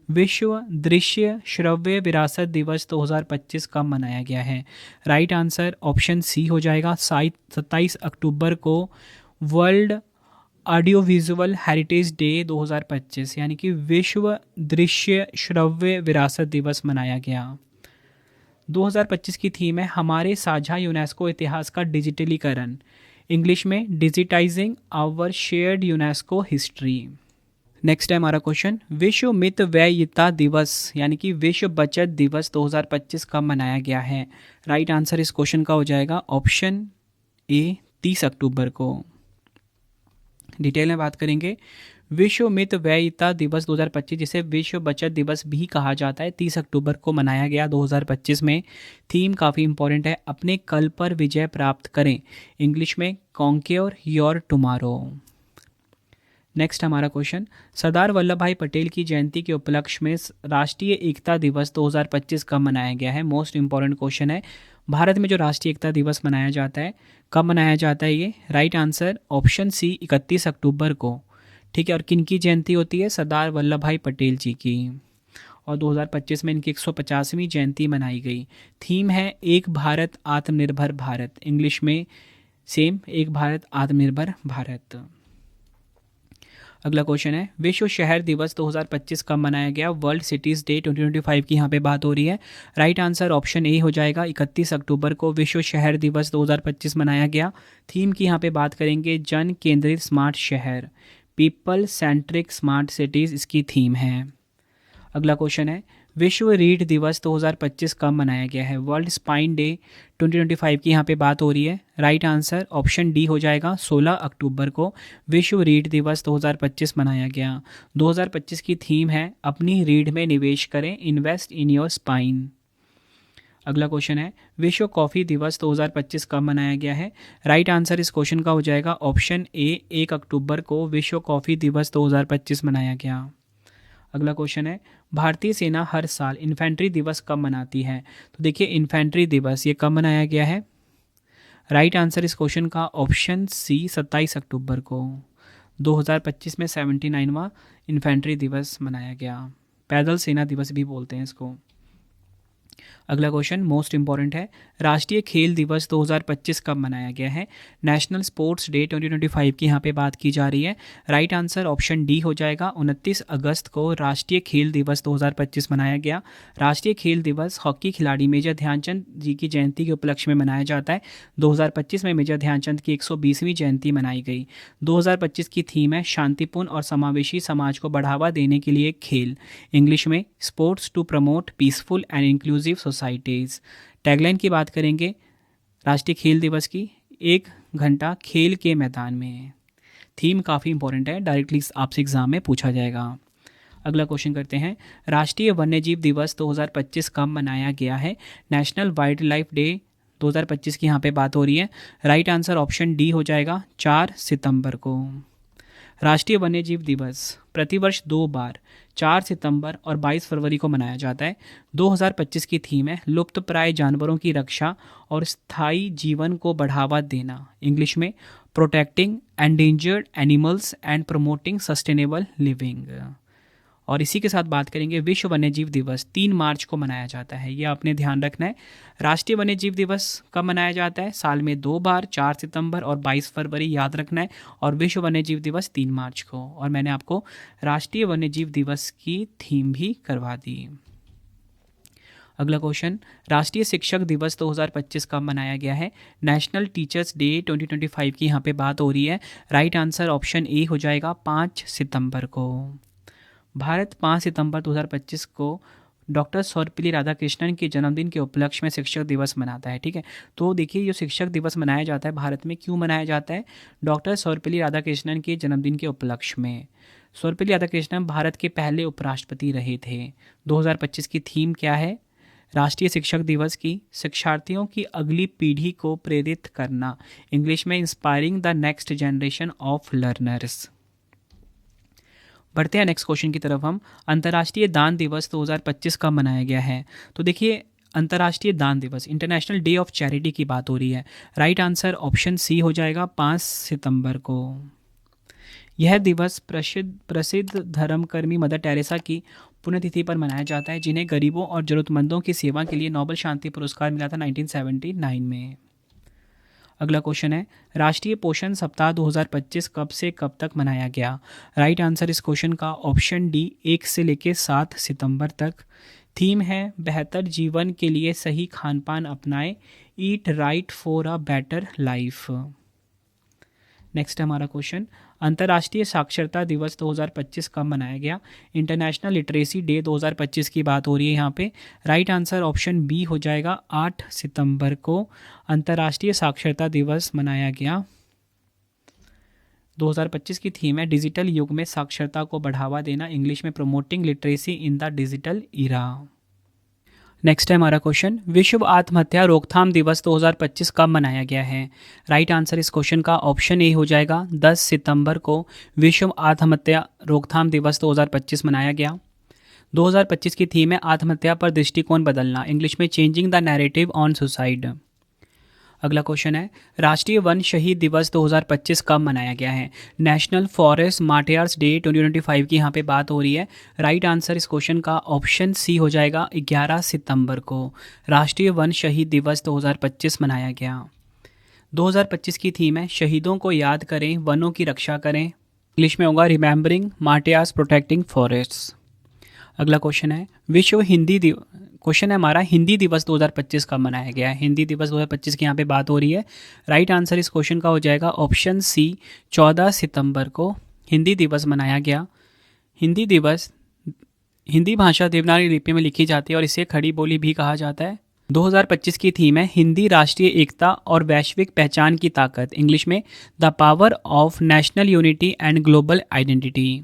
विश्व दृश्य श्रव्य विरासत दिवस 2025 कब मनाया गया है? राइट आंसर ऑप्शन सी हो जाएगा, 27 अक्टूबर को world audio visual heritage day 2025 यानी कि विश्व दृश्य श्रव्य विरासत दिवस मनाया गया। 2025 की थीम है हमारे साझा यूनेस्को इतिहास का डिजिटलीकरण, इंग्लिश में digitising our shared UNESCO history. Next है हमारा क्वेश्चन, विश्व मित व्ययिता दिवस यानी कि विश्व बचत दिवस 2025 कब मनाया गया है? राइट आंसर इस क्वेश्चन का हो जाएगा ऑप्शन ए, 30 अक्टूबर को। डिटेल में बात करेंगे, विश्व मित व्ययिता दिवस 2025 जिसे विश्व बचत दिवस भी कहा जाता है, 30 अक्टूबर को मनाया गया 2025 में। थीम काफ़ी इंपॉर्टेंट है, अपने कल पर विजय प्राप्त करें, इंग्लिश में कॉन्क्योर योर टुमारो। नेक्स्ट हमारा क्वेश्चन, सरदार वल्लभ भाई पटेल की जयंती के उपलक्ष्य में राष्ट्रीय एकता दिवस 2025 कब मनाया गया है? मोस्ट इंपॉर्टेंट क्वेश्चन है, भारत में जो राष्ट्रीय एकता दिवस मनाया जाता है कब मनाया जाता है ये? राइट आंसर ऑप्शन सी, 31 अक्टूबर को। ठीक है, और किन की जयंती होती है? सरदार वल्लभ भाई पटेल जी की। और 2025 में इनकी 150वीं जयंती मनाई गई। थीम है एक भारत आत्मनिर्भर भारत, इंग्लिश में सेम, एक भारत आत्मनिर्भर भारत। अगला क्वेश्चन है, विश्व शहर दिवस 2025 कब मनाया गया? वर्ल्ड सिटीज़ डे 2025 की यहाँ पे बात हो रही है। राइट आंसर ऑप्शन ए हो जाएगा, 31 अक्टूबर को विश्व शहर दिवस 2025 मनाया गया। थीम की यहाँ पे बात करेंगे जन केंद्रित स्मार्ट शहर, पीपल सेंट्रिक स्मार्ट सिटीज़ इसकी थीम है। अगला क्वेश्चन है, विश्व रीढ़ दिवस 2025 कब मनाया गया है? वर्ल्ड स्पाइन डे 2025 की यहाँ पे बात हो रही है। राइट आंसर ऑप्शन डी हो जाएगा, 16 अक्टूबर को विश्व रीढ़ दिवस 2025 मनाया गया। 2025 की थीम है अपनी रीढ़ में निवेश करें, इन्वेस्ट इन योर स्पाइन। अगला क्वेश्चन है, विश्व कॉफ़ी दिवस 2025 कब मनाया गया है? राइट आंसर इस क्वेश्चन का हो जाएगा ऑप्शन ए, 1 अक्टूबर को विश्व कॉफ़ी दिवस 2025 मनाया गया। अगला क्वेश्चन है, भारतीय सेना हर साल इन्फेंट्री दिवस कब मनाती है? तो देखिए, इन्फेंट्री दिवस ये कब मनाया गया है? राइट आंसर इस क्वेश्चन का ऑप्शन सी, 27 अक्टूबर को। 2025 में 79वां इन्फेंट्री दिवस मनाया गया, पैदल सेना दिवस भी बोलते हैं इसको। अगला क्वेश्चन मोस्ट इंपॉर्टेंट है, राष्ट्रीय खेल दिवस 2025 कब मनाया गया है? नेशनल स्पोर्ट्स डे 2025 की यहाँ पे बात की जा रही है। राइट आंसर ऑप्शन डी हो जाएगा, 29 अगस्त को राष्ट्रीय खेल दिवस 2025 मनाया गया। राष्ट्रीय खेल दिवस हॉकी खिलाड़ी मेजर ध्यानचंद जी की जयंती के उपलक्ष्य में मनाया जाता है। 2025 में मेजर ध्यानचंद की 120वीं जयंती मनाई गई। 2025 की थीम है शांतिपूर्ण और समावेशी समाज को बढ़ावा देने के लिए खेल, इंग्लिश में sports to promote peaceful and inclusive societies. Tagline की बात करेंगे राष्ट्रीय खेल दिवस की, 1 घंटा खेल के मैदान में। थीम काफ़ी इंपॉर्टेंट है, डायरेक्टली आपसे एग्जाम में पूछा जाएगा। अगला क्वेश्चन करते हैं, राष्ट्रीय वन्यजीव दिवस 2025 कब मनाया गया है? नेशनल वाइल्ड लाइफ डे 2025 की यहाँ पे बात हो रही है। राइट आंसर ऑप्शन डी हो जाएगा, 4 सितंबर को। राष्ट्रीय वन्यजीव दिवस प्रतिवर्ष 2 बार 4 सितंबर और 22 फरवरी को मनाया जाता है। 2025 की थीम है लुप्तप्राय जानवरों की रक्षा और स्थायी जीवन को बढ़ावा देना, इंग्लिश में protecting endangered animals and promoting sustainable living. और इसी के साथ बात करेंगे विश्व वन्यजीव दिवस 3 मार्च को मनाया जाता है, ये आपने ध्यान रखना है। राष्ट्रीय वन्यजीव दिवस कब मनाया जाता है? साल में 2 बार 4 सितंबर और 22 फरवरी याद रखना है। और विश्व वन्यजीव दिवस 3 मार्च को। और मैंने आपको राष्ट्रीय वन्यजीव दिवस की थीम भी करवा दी। अगला क्वेश्चन, राष्ट्रीय शिक्षक दिवस 2025 कब मनाया गया है? नेशनल टीचर्स डे 2025 की यहाँ पे बात हो रही है। राइट आंसर ऑप्शन ए हो जाएगा 5 सितंबर को। भारत 5 सितंबर 2025 को डॉक्टर सर्वपल्ली राधाकृष्णन के जन्मदिन के उपलक्ष्य में शिक्षक दिवस मनाता है। ठीक है, तो देखिए, ये शिक्षक दिवस मनाया जाता है भारत में, क्यों मनाया जाता है? डॉक्टर सर्वपल्ली राधाकृष्णन के जन्मदिन के उपलक्ष्य में। सर्वपल्ली राधाकृष्णन भारत के पहले उपराष्ट्रपति रहे थे। 2025 की थीम क्या है राष्ट्रीय शिक्षक दिवस की? शिक्षार्थियों की अगली पीढ़ी को प्रेरित करना, इंग्लिश में inspiring the next generation of learners. बढ़ते हैं नेक्स्ट क्वेश्चन की तरफ हम। अंतर्राष्ट्रीय दान दिवस 2025 कब मनाया गया है? तो देखिए, अंतर्राष्ट्रीय दान दिवस इंटरनेशनल डे ऑफ चैरिटी की बात हो रही है। राइट आंसर ऑप्शन सी हो जाएगा 5 सितंबर को। यह दिवस प्रसिद्ध धर्मकर्मी मदर टेरेसा की पुण्यतिथि पर मनाया जाता है, जिन्हें गरीबों और जरूरतमंदों की सेवा के लिए नोबेल शांति पुरस्कार मिला था 1979 में। अगला क्वेश्चन है, राष्ट्रीय पोषण सप्ताह 2025 कब से कब तक मनाया गया? राइट आंसर इस क्वेश्चन का ऑप्शन डी 1 से लेकर 7 सितंबर तक। थीम है बेहतर जीवन के लिए सही खान पान अपनाएं, eat right for a better life. Next है हमारा क्वेश्चन, अंतर्राष्ट्रीय साक्षरता दिवस 2025 कब मनाया गया? इंटरनेशनल लिटरेसी डे 2025 की बात हो रही है यहाँ पे। राइट आंसर ऑप्शन बी हो जाएगा 8 सितंबर को अंतर्राष्ट्रीय साक्षरता दिवस मनाया गया। 2025 की थीम है डिजिटल युग में साक्षरता को बढ़ावा देना, इंग्लिश में promoting literacy in the digital era. Next है हमारा क्वेश्चन, विश्व आत्महत्या रोकथाम दिवस 2025 कब मनाया गया है? राइट आंसर इस क्वेश्चन का ऑप्शन ए हो जाएगा 10 सितंबर को विश्व आत्महत्या रोकथाम दिवस 2025 मनाया गया। 2025 की थीम है आत्महत्या पर दृष्टिकोण बदलना, इंग्लिश में changing the narrative on suicide. अगला क्वेश्चन है, राष्ट्रीय वन शहीद दिवस 2025 कब मनाया गया है? नेशनल फॉरेस्ट मार्टियर्स डे 2025 की यहाँ पे बात हो रही है। राइट आंसर इस क्वेश्चन का ऑप्शन सी हो जाएगा 11 सितंबर को राष्ट्रीय वन शहीद दिवस 2025 मनाया गया। 2025 की थीम है शहीदों को याद करें, वनों की रक्षा करें, इंग्लिश में होगा रिमेंबरिंग मार्टियर्स प्रोटेक्टिंग फॉरेस्ट्स। अगला क्वेश्चन है, विश्व हिंदी क्वेश्चन है हमारा, हिंदी दिवस 2025 कब मनाया गया है? हिंदी दिवस 2025 की यहाँ पे बात हो रही है। राइट आंसर इस क्वेश्चन का हो जाएगा ऑप्शन सी 14 सितंबर को हिंदी दिवस मनाया गया। हिंदी दिवस हिंदी भाषा देवनागरी लिपि में लिखी जाती है और इसे खड़ी बोली भी कहा जाता है। 2025 की थीम है हिंदी राष्ट्रीय एकता और वैश्विक पहचान की ताकत, इंग्लिश में the power of national unity and global identity.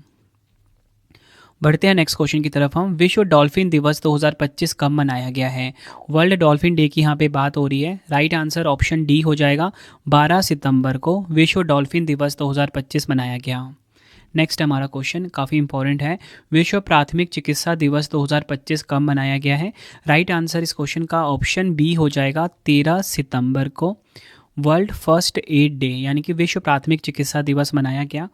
बढ़ते हैं नेक्स्ट क्वेश्चन की तरफ हम, विश्व डॉल्फिन दिवस 2025 कब मनाया गया है? वर्ल्ड डॉल्फिन डे की यहाँ पे बात हो रही है। राइट आंसर ऑप्शन डी हो जाएगा 12 सितंबर को विश्व डॉल्फिन दिवस 2025 मनाया गया। नेक्स्ट हमारा क्वेश्चन काफ़ी इंपॉर्टेंट है, विश्व प्राथमिक चिकित्सा दिवस 2025 कब मनाया गया है? राइट आंसर इस क्वेश्चन का ऑप्शन बी हो जाएगा 13 सितंबर को वर्ल्ड फर्स्ट एड डे यानी कि विश्व प्राथमिक चिकित्सा दिवस मनाया गया।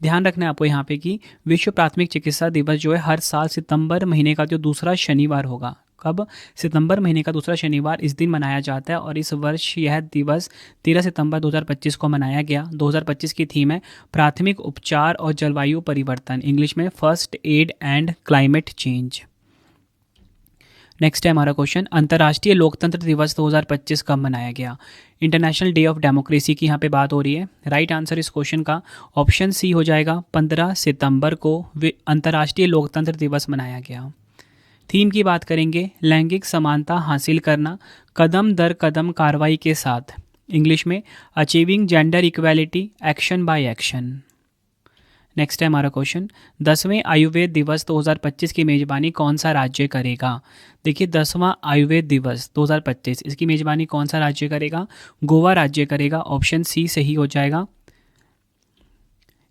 ध्यान रखना है आपको यहाँ पे कि विश्व प्राथमिक चिकित्सा दिवस जो है हर साल सितंबर महीने का जो दूसरा शनिवार होगा, कब? सितंबर महीने का दूसरा शनिवार इस दिन मनाया जाता है और इस वर्ष यह दिवस 13 सितंबर 2025 को मनाया गया। 2025 की थीम है प्राथमिक उपचार और जलवायु परिवर्तन, इंग्लिश में first aid and climate change. Next है हमारा क्वेश्चन, अंतर्राष्ट्रीय लोकतंत्र दिवस 2025 कब मनाया गया? इंटरनेशनल डे ऑफ डेमोक्रेसी की यहाँ पे बात हो रही है। राइट आंसर इस क्वेश्चन का ऑप्शन सी हो जाएगा 15 सितंबर को अंतर्राष्ट्रीय लोकतंत्र दिवस मनाया गया। थीम की बात करेंगे लैंगिक समानता हासिल करना, कदम दर कदम कार्रवाई के साथ, इंग्लिश में achieving gender equality action by action. Next है हमारा क्वेश्चन, 10वें आयुर्वेद दिवस 2025 की मेज़बानी कौन सा राज्य करेगा? देखिए 10वां आयुर्वेद दिवस 2025 इसकी मेज़बानी कौन सा राज्य करेगा? गोवा राज्य करेगा, ऑप्शन सी सही हो जाएगा।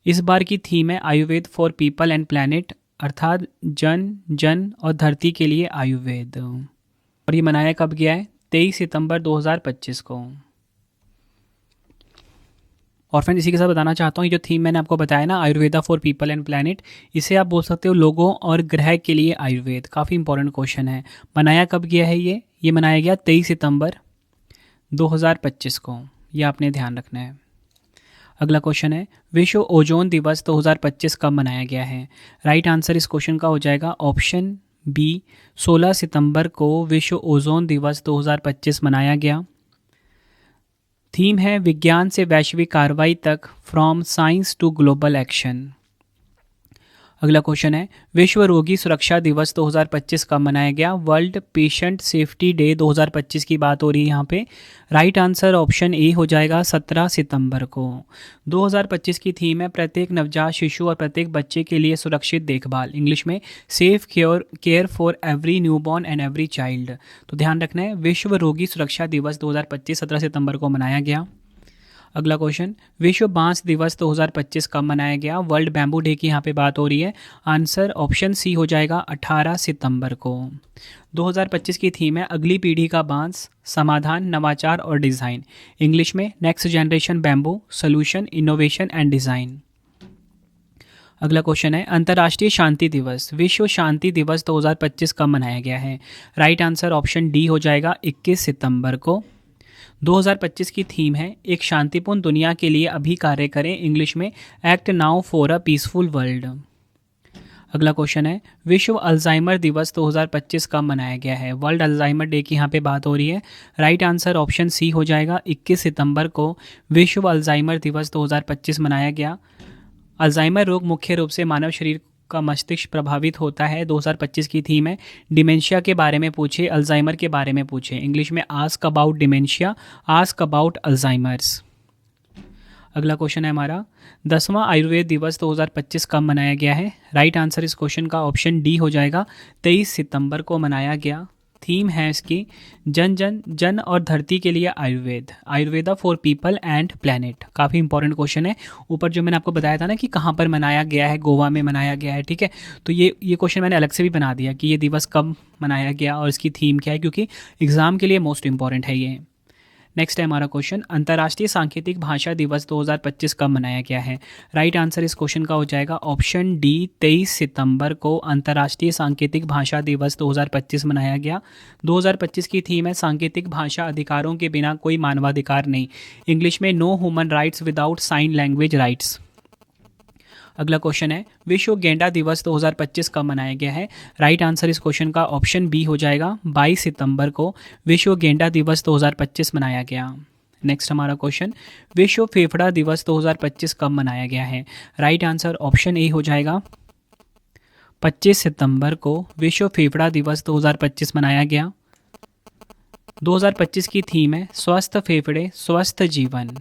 इस बार की थीम है Ayurveda for people and planet, अर्थात जन जन और धरती के लिए आयुर्वेद। और ये मनाया कब गया है? 23 सितंबर 2025 को। और फ्रेंड इसी के साथ बताना चाहता हूँ, ये जो थीम मैंने आपको बताया ना, Ayurveda for people and planet, इसे आप बोल सकते हो लोगों और ग्रह के लिए आयुर्वेद। काफ़ी इंपॉर्टेंट क्वेश्चन है। मनाया कब गया है ये मनाया गया 23 सितंबर 2025 को। ये आपने ध्यान रखना है। अगला क्वेश्चन है, विश्व ओजोन दिवस 2025 कब मनाया गया है? राइट आंसर इस क्वेश्चन का हो जाएगा ऑप्शन बी, 16 सितंबर को विश्व ओजोन दिवस 2025 मनाया गया। थीम है विज्ञान से वैश्विक कार्रवाई तक, from science to global action. अगला क्वेश्चन है, विश्व रोगी सुरक्षा दिवस 2025 कब मनाया गया? वर्ल्ड पेशेंट सेफ्टी डे 2025 की बात हो रही है यहाँ पे। राइट आंसर ऑप्शन ए हो जाएगा 17 सितंबर को। 2025 की थीम है प्रत्येक नवजात शिशु और प्रत्येक बच्चे के लिए सुरक्षित देखभाल, इंग्लिश में safe care for every newborn and every child. तो ध्यान रखना है, विश्व रोगी सुरक्षा दिवस 2025 17 सितंबर को मनाया गया। अगला क्वेश्चन, विश्व बांस दिवस 2025 कब मनाया गया? वर्ल्ड बैम्बू डे की यहाँ पे बात हो रही है। आंसर ऑप्शन सी हो जाएगा 18 सितंबर को। 2025 की थीम है अगली पीढ़ी का बांस, समाधान, नवाचार और डिज़ाइन, इंग्लिश में next generation bamboo, solution, innovation and design. अगला क्वेश्चन है, अंतर्राष्ट्रीय शांति दिवस, विश्व शांति दिवस 2025 कब मनाया गया है? राइट आंसर ऑप्शन डी हो जाएगा 21 सितंबर को। 2025 की थीम है एक शांतिपूर्ण दुनिया के लिए अभी कार्य करें, इंग्लिश में act now for a peaceful world. अगला क्वेश्चन है, विश्व अल्जाइमर दिवस 2025 कब मनाया गया है? वर्ल्ड अल्जाइमर डे की यहाँ पे बात हो रही है। राइट आंसर ऑप्शन सी हो जाएगा 21 सितंबर को विश्व अल्जाइमर दिवस 2025 मनाया गया। अल्जाइमर रोग मुख्य रूप से मानव शरीर का मस्तिष्क प्रभावित होता है। 2025 की थीम है डिमेंशिया के बारे में पूछे, अल्जाइमर के बारे में पूछे, इंग्लिश में ask about dementia, ask about Alzheimer's. अगला क्वेश्चन है हमारा, 10वां आयुर्वेद दिवस 2025 कब मनाया गया है? राइट आंसर इस क्वेश्चन का ऑप्शन डी हो जाएगा 23 सितंबर को मनाया गया। थीम है इसकी जन जन जन और धरती के लिए Ayurveda, Ayurveda for people and planet. काफ़ी इंपॉर्टेंट क्वेश्चन है। ऊपर जो मैंने आपको बताया था ना कि कहाँ पर मनाया गया है, गोवा में मनाया गया है, ठीक है। तो ये क्वेश्चन मैंने अलग से भी बना दिया कि ये दिवस कब मनाया गया और इसकी थीम क्या है, क्योंकि एग्जाम के लिए मोस्ट इंपॉर्टेंट है ये। नेक्स्ट है हमारा क्वेश्चन, अंतर्राष्ट्रीय सांकेतिक भाषा दिवस 2025 कब मनाया गया है? राइट आंसर इस क्वेश्चन का हो जाएगा ऑप्शन डी, 23 सितंबर को अंतर्राष्ट्रीय सांकेतिक भाषा दिवस 2025 मनाया गया। 2025 की थीम है सांकेतिक भाषा अधिकारों के बिना कोई मानवाधिकार नहीं, इंग्लिश में no human rights without sign language rights. अगला क्वेश्चन है, विश्व गेंडा दिवस 2025 कब मनाया गया है? राइट आंसर इस क्वेश्चन का ऑप्शन बी हो जाएगा 22 सितंबर को विश्व गेंडा दिवस 2025 मनाया गया। नेक्स्ट हमारा क्वेश्चन, विश्व फेफड़ा दिवस 2025 कब मनाया गया है? राइट आंसर ऑप्शन ए हो जाएगा 25 सितंबर को विश्व फेफड़ा दिवस 2025 मनाया गया। 2025 की थीम है स्वस्थ फेफड़े स्वस्थ जीवन,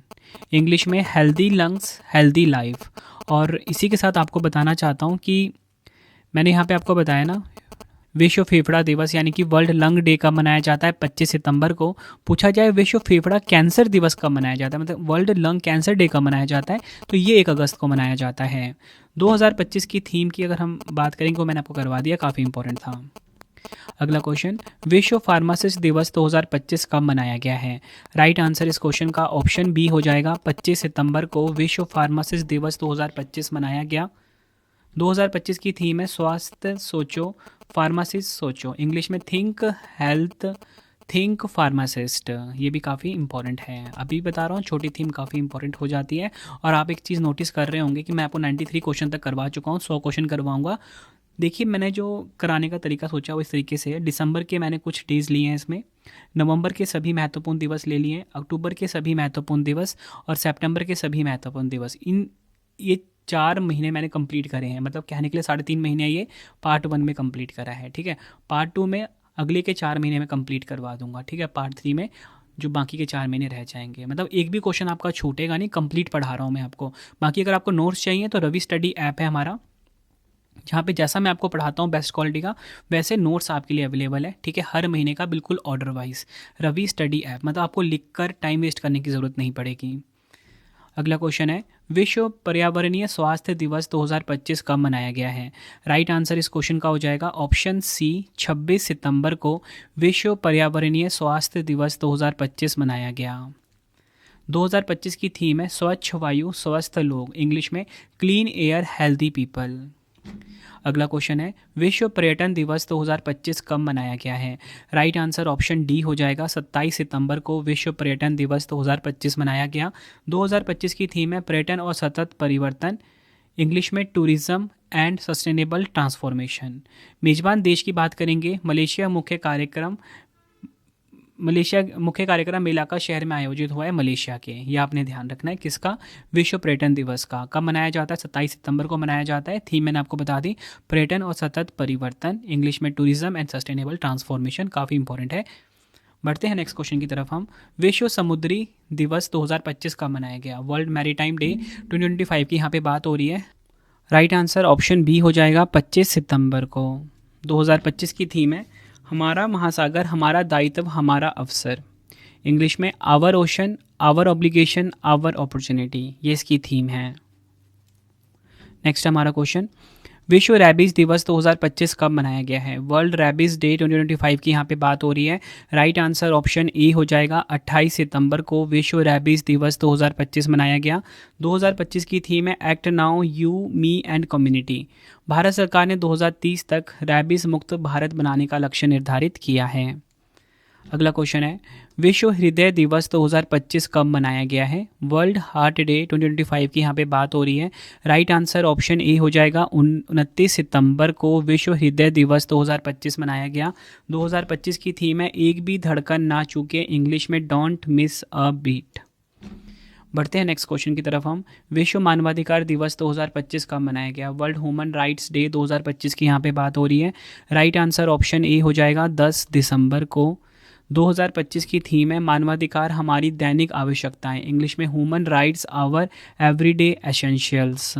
इंग्लिश में हेल्दी लंग्स हेल्दी लाइफ। और इसी के साथ आपको बताना चाहता हूँ कि मैंने यहाँ पे आपको बताया ना, विश्व फेफड़ा दिवस यानी कि वर्ल्ड लंग डे कब मनाया जाता है? 25 सितंबर को। पूछा जाए विश्व फेफड़ा कैंसर दिवस कब मनाया जाता है, मतलब वर्ल्ड लंग कैंसर डे कब मनाया जाता है, तो ये 1 अगस्त को मनाया जाता है। 2025 की थीम की अगर हम बात करेंगे, वो मैंने आपको करवा दिया, काफ़ी इंपॉर्टेंट था। अगला क्वेश्चन, विश्व फार्मासिस्ट दिवस 2025 कब मनाया गया है? राइट आंसर इस क्वेश्चन का ऑप्शन बी हो जाएगा 25 सितंबर को विश्व फार्मासिस्ट दिवस 2025 मनाया गया। 2025 की थीम है स्वास्थ्य सोचो फार्मासिस्ट सोचो, इंग्लिश में थिंक हेल्थ थिंक फार्मासिस्ट। ये भी काफ़ी इंपॉर्टेंट है, अभी बता रहा हूँ, छोटी थीम काफ़ी इंपॉर्टेंट हो जाती है। और आप एक चीज़ नोटिस कर रहे होंगे कि मैं आपको 93 क्वेश्चन तक करवा चुका हूँ, 100 क्वेश्चन करवाऊँगा। देखिए मैंने जो कराने का तरीका सोचा वो इस तरीके से है। दिसंबर के मैंने कुछ डेज़ लिए हैं इसमें, नवंबर के सभी महत्वपूर्ण दिवस ले लिए, अक्टूबर के सभी महत्वपूर्ण दिवस और सितंबर के सभी महत्वपूर्ण दिवस। ये 4 महीने मैंने कंप्लीट करे हैं, मतलब कहने के लिए 3.5 महीने ये पार्ट 1 में कंप्लीट करा है, ठीक है। पार्ट 2 में अगले के 4 महीने में कंप्लीट करवा दूंगा, ठीक है। पार्ट 3 में जो बाकी के 4 महीने रह जाएंगे, मतलब एक भी क्वेश्चन आपका छूटेगा नहीं, कंप्लीट पढ़ा रहा हूँ मैं आपको। बाकी अगर आपको नोट्स चाहिए तो रवि स्टडी ऐप है हमारा, जहाँ पे जैसा मैं आपको पढ़ाता हूँ बेस्ट क्वालिटी का, वैसे नोट्स आपके लिए अवेलेबल है, ठीक है, हर महीने का बिल्कुल order wise. Ravi study app, मतलब आपको लिखकर टाइम वेस्ट करने की ज़रूरत नहीं पड़ेगी। अगला क्वेश्चन है, विश्व पर्यावरणीय स्वास्थ्य दिवस 2025 कब मनाया गया है? राइट आंसर इस क्वेश्चन का हो जाएगा ऑप्शन सी, 26 सितंबर को विश्व पर्यावरणीय स्वास्थ्य दिवस 2025 मनाया गया। 2025 की थीम है स्वच्छ वायु स्वस्थ लोग, इंग्लिश में क्लीन एयर हेल्दी पीपल। अगला क्वेश्चन है विश्व पर्यटन दिवस 2025 कब मनाया गया है? राइट आंसर ऑप्शन डी हो जाएगा 27 सितंबर को विश्व पर्यटन दिवस 2025 मनाया गया। 2025 की थीम है पर्यटन और सतत परिवर्तन, इंग्लिश में टूरिज्म एंड सस्टेनेबल ट्रांसफॉर्मेशन। मेजबान देश की बात करेंगे, मलेशिया मुख्य कार्यक्रम मेलाका शहर में आयोजित हुआ है मलेशिया के। ये आपने ध्यान रखना है किसका? विश्व पर्यटन दिवस का। कब मनाया जाता है? 27 सितंबर को मनाया जाता है। थीम मैंने आपको बता दी पर्यटन और सतत परिवर्तन, इंग्लिश में टूरिज्म एंड सस्टेनेबल ट्रांसफॉर्मेशन, काफ़ी इंपॉर्टेंट है। बढ़ते हैं नेक्स्ट क्वेश्चन की तरफ हम। विश्व समुद्री दिवस 2025 कब मनाया गया? वर्ल्ड मैरीटाइम डे 2025 की यहाँ पे बात हो रही है। राइट आंसर ऑप्शन बी हो जाएगा 25 सितंबर को। 2025 की थीम है हमारा महासागर हमारा दायित्व हमारा अवसर, इंग्लिश में our ocean our obligation our opportunity, ये इसकी थीम है। नेक्स्ट हमारा क्वेश्चन, विश्व रैबीज दिवस 2025 कब मनाया गया है? वर्ल्ड रैबीज डे 2025 की यहाँ पे बात हो रही है। राइट आंसर ऑप्शन ए हो जाएगा 28 सितंबर को विश्व रैबीज दिवस 2025 मनाया गया। 2025 की थीम है act now you me and community. Bharat सरकार ने 2030 तक रैबीज मुक्त भारत बनाने का लक्ष्य निर्धारित किया है। अगला क्वेश्चन है विश्व हृदय दिवस 2025 कब मनाया गया है? वर्ल्ड हार्ट डे 2025 की यहाँ पे बात हो रही है। राइट आंसर ऑप्शन ए हो जाएगा 29 सितंबर को विश्व हृदय दिवस 2025 मनाया गया। 2025 की थीम है एक भी धड़कन ना चूके, इंग्लिश में डोंट मिस अ बीट। बढ़ते हैं नेक्स्ट क्वेश्चन की तरफ हम। विश्व मानवाधिकार दिवस 2025 कब मनाया गया? वर्ल्ड ह्यूमन राइट्स डे 2025 की यहाँ पे बात हो रही है। राइट आंसर ऑप्शन ए हो जाएगा 10 दिसंबर को। 2025 की थीम है मानवाधिकार हमारी दैनिक आवश्यकताएं, इंग्लिश में human rights our everyday essentials.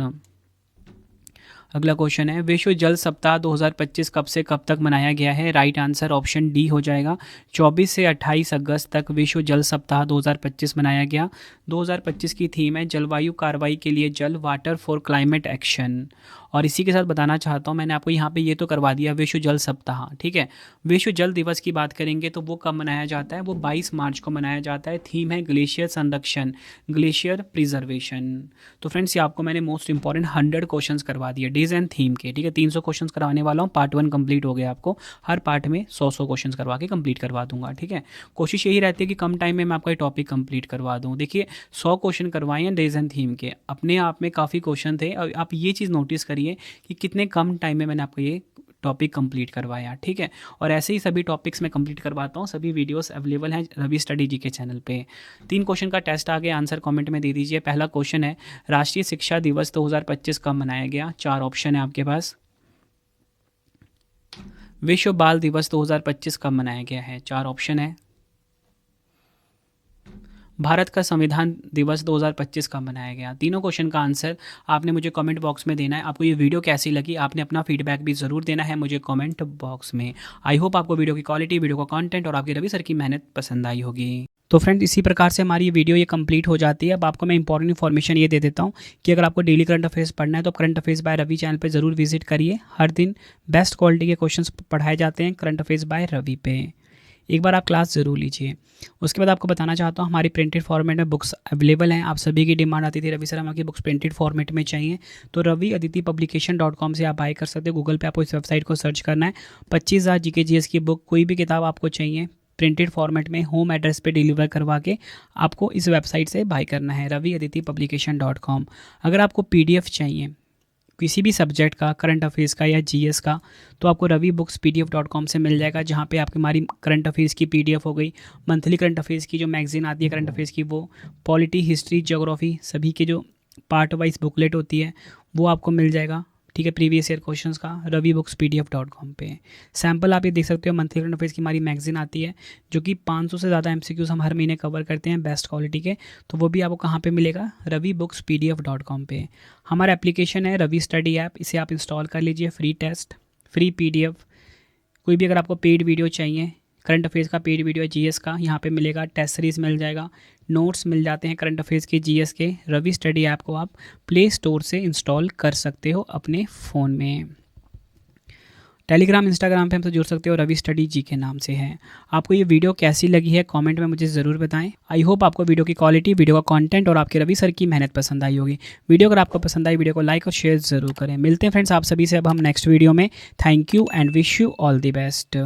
अगला क्वेश्चन है विश्व जल सप्ताह 2025 कब से कब तक मनाया गया है? राइट आंसर ऑप्शन डी हो जाएगा 24 से 28 अगस्त तक विश्व जल सप्ताह 2025 मनाया गया। 2025 की थीम है जलवायु कार्रवाई के लिए जल, वाटर फॉर क्लाइमेट एक्शन। और इसी के साथ बताना चाहता हूँ, मैंने आपको यहाँ पे ये तो करवा दिया विश्व जल सप्ताह, ठीक है। विश्व जल दिवस की बात करेंगे तो वो कब मनाया जाता है? वो 22 मार्च को मनाया जाता है। थीम है ग्लेशियर संरक्षण, ग्लेशियर प्रिजर्वेशन। तो फ्रेंड्स ये आपको मैंने मोस्ट इंपॉर्टेंट 100 क्वेश्चन करवा दिए डेज एंड थीम के, ठीक है। 300 क्वेश्चन करवाने वाला हूँ, पार्ट 1 कंप्लीट हो गया। आपको हर पार्ट में 100 क्वेश्चन करवा के कंप्लीट करवा दूंगा, ठीक है। कोशिश यही रहती है कि कम टाइम में मैं आपका ये टॉपिक कंप्लीट करवा दूँ। देखिए 100 क्वेश्चन करवाए हैं डेज एंड थीम के, अपने आप में काफ़ी क्वेश्चन थे। और आप ये चीज़ नोटिस करिए कि कितने कम टाइम में मैंने आपको ये टॉपिक कंप्लीट करवाया, ठीक है। और ऐसे ही सभी टॉपिक्स मैं कंप्लीट करवाता हूँ। सभी वीडियोस अवेलेबल हैं रवि स्टडी जी के चैनल पे। 3 क्वेश्चन का टेस्ट आ गया, आंसर कमेंट में दे दीजिए। पहला क्वेश्चन है राष्ट्रीय शिक्षा दिवस 2025 कब मनाया गया? 4 ऑप्शन है आपके पास। विश्व बाल दिवस 2025 कब मनाया गया है? 4 ऑप्शन है। भारत का संविधान दिवस 2025 कब मनाया गया? तीनों क्वेश्चन का आंसर आपने मुझे कमेंट बॉक्स में देना है। आपको ये वीडियो कैसी लगी, आपने अपना फीडबैक भी ज़रूर देना है मुझे कमेंट बॉक्स में। आई होप आपको वीडियो की क्वालिटी, वीडियो का कंटेंट और आपकी रवि सर की मेहनत पसंद आई होगी। तो फ्रेंड इसी प्रकार से हमारी ये वीडियो ये कंप्लीट हो जाती है। अब आपको मैं इंपॉर्टेंट इन्फॉर्मेशन ये दे देता हूँ कि अगर आपको डेली करंट अफेयर्स पढ़ना है तो current affairs by Ravi channel पे ज़रूर विजिट करिए। हर दिन बेस्ट क्वालिटी के क्वेश्चंस पढ़ाए जाते हैं करंट अफेयर्स बाय रवि पे। एक बार आप क्लास ज़रूर लीजिए। उसके बाद आपको बताना चाहता हूँ हमारी प्रिंटेड फॉर्मेट में बुक्स अवेलेबल हैं। आप सभी की डिमांड आती थी रवि सर हमारी बुक्स प्रिंटेड फॉर्मेट में चाहिए, तो raviaditipublication.com से आप बाय कर सकते हो। गूगल पे आपको इस वेबसाइट को सर्च करना है। 25,000 जीके जीएस की बुक, कोई भी किताब आपको चाहिए प्रिंटेड फॉर्मेट में होम एड्रेस पे डिलीवर करवा के आपको इस वेबसाइट से बाय करना है raviaditipublication.com। अगर आपको PDF चाहिए किसी भी सब्जेक्ट का, करंट अफेयर्स का या जीएस का, तो आपको ravibookspdf.com से मिल जाएगा, जहाँ पे आपकी हमारी करंट अफेयर्स की PDF हो गई, मंथली करंट अफेयर्स की जो मैगजीन आती है करंट अफेयर्स की, वो पॉलिटी, हिस्ट्री, ज्योग्राफी सभी के जो पार्ट वाइज बुकलेट होती है वो आपको मिल जाएगा, ठीक है। प्रीवियस ईयर क्वेश्चंस का ravibookspdf.com पे सैम्पल आप ये देख सकते हो। मंथली करंट अफेयर्स की हमारी मैगजीन आती है जो कि 500 से ज़्यादा MCQs हम हर महीने कवर करते हैं बेस्ट क्वालिटी के, तो वो भी आपको कहाँ पे मिलेगा? ravibookspdf.com पे। हमारा एप्लीकेशन है रवि स्टडी ऐप, इसे आप इंस्टॉल कर लीजिए। फ्री टेस्ट, फ्री PDF, कोई भी अगर आपको पेड वीडियो चाहिए करंट अफेयर्स का पेड वीडियो है जीएस का, यहाँ पे मिलेगा। टेस्ट सीरीज मिल जाएगा, नोट्स मिल जाते हैं करंट अफेयर्स के जीएस के। रवि स्टडी ऐप को आप प्ले स्टोर से इंस्टॉल कर सकते हो अपने फ़ोन में। टेलीग्राम इंस्टाग्राम पे हमसे जुड़ सकते हो, रवि स्टडी जी के नाम से है। आपको ये वीडियो कैसी लगी है कमेंट में मुझे ज़रूर बताएं। आई होप आपको वीडियो की क्वालिटी, वीडियो का कंटेंट और आपके रवि सर की मेहनत पसंद आई होगी। वीडियो अगर आपको पसंद आई, वीडियो को लाइक और शेयर ज़रूर करें। मिलते हैं फ्रेंड्स आप सभी से अब हम नेक्स्ट वीडियो में। Thank you and wish you all the best.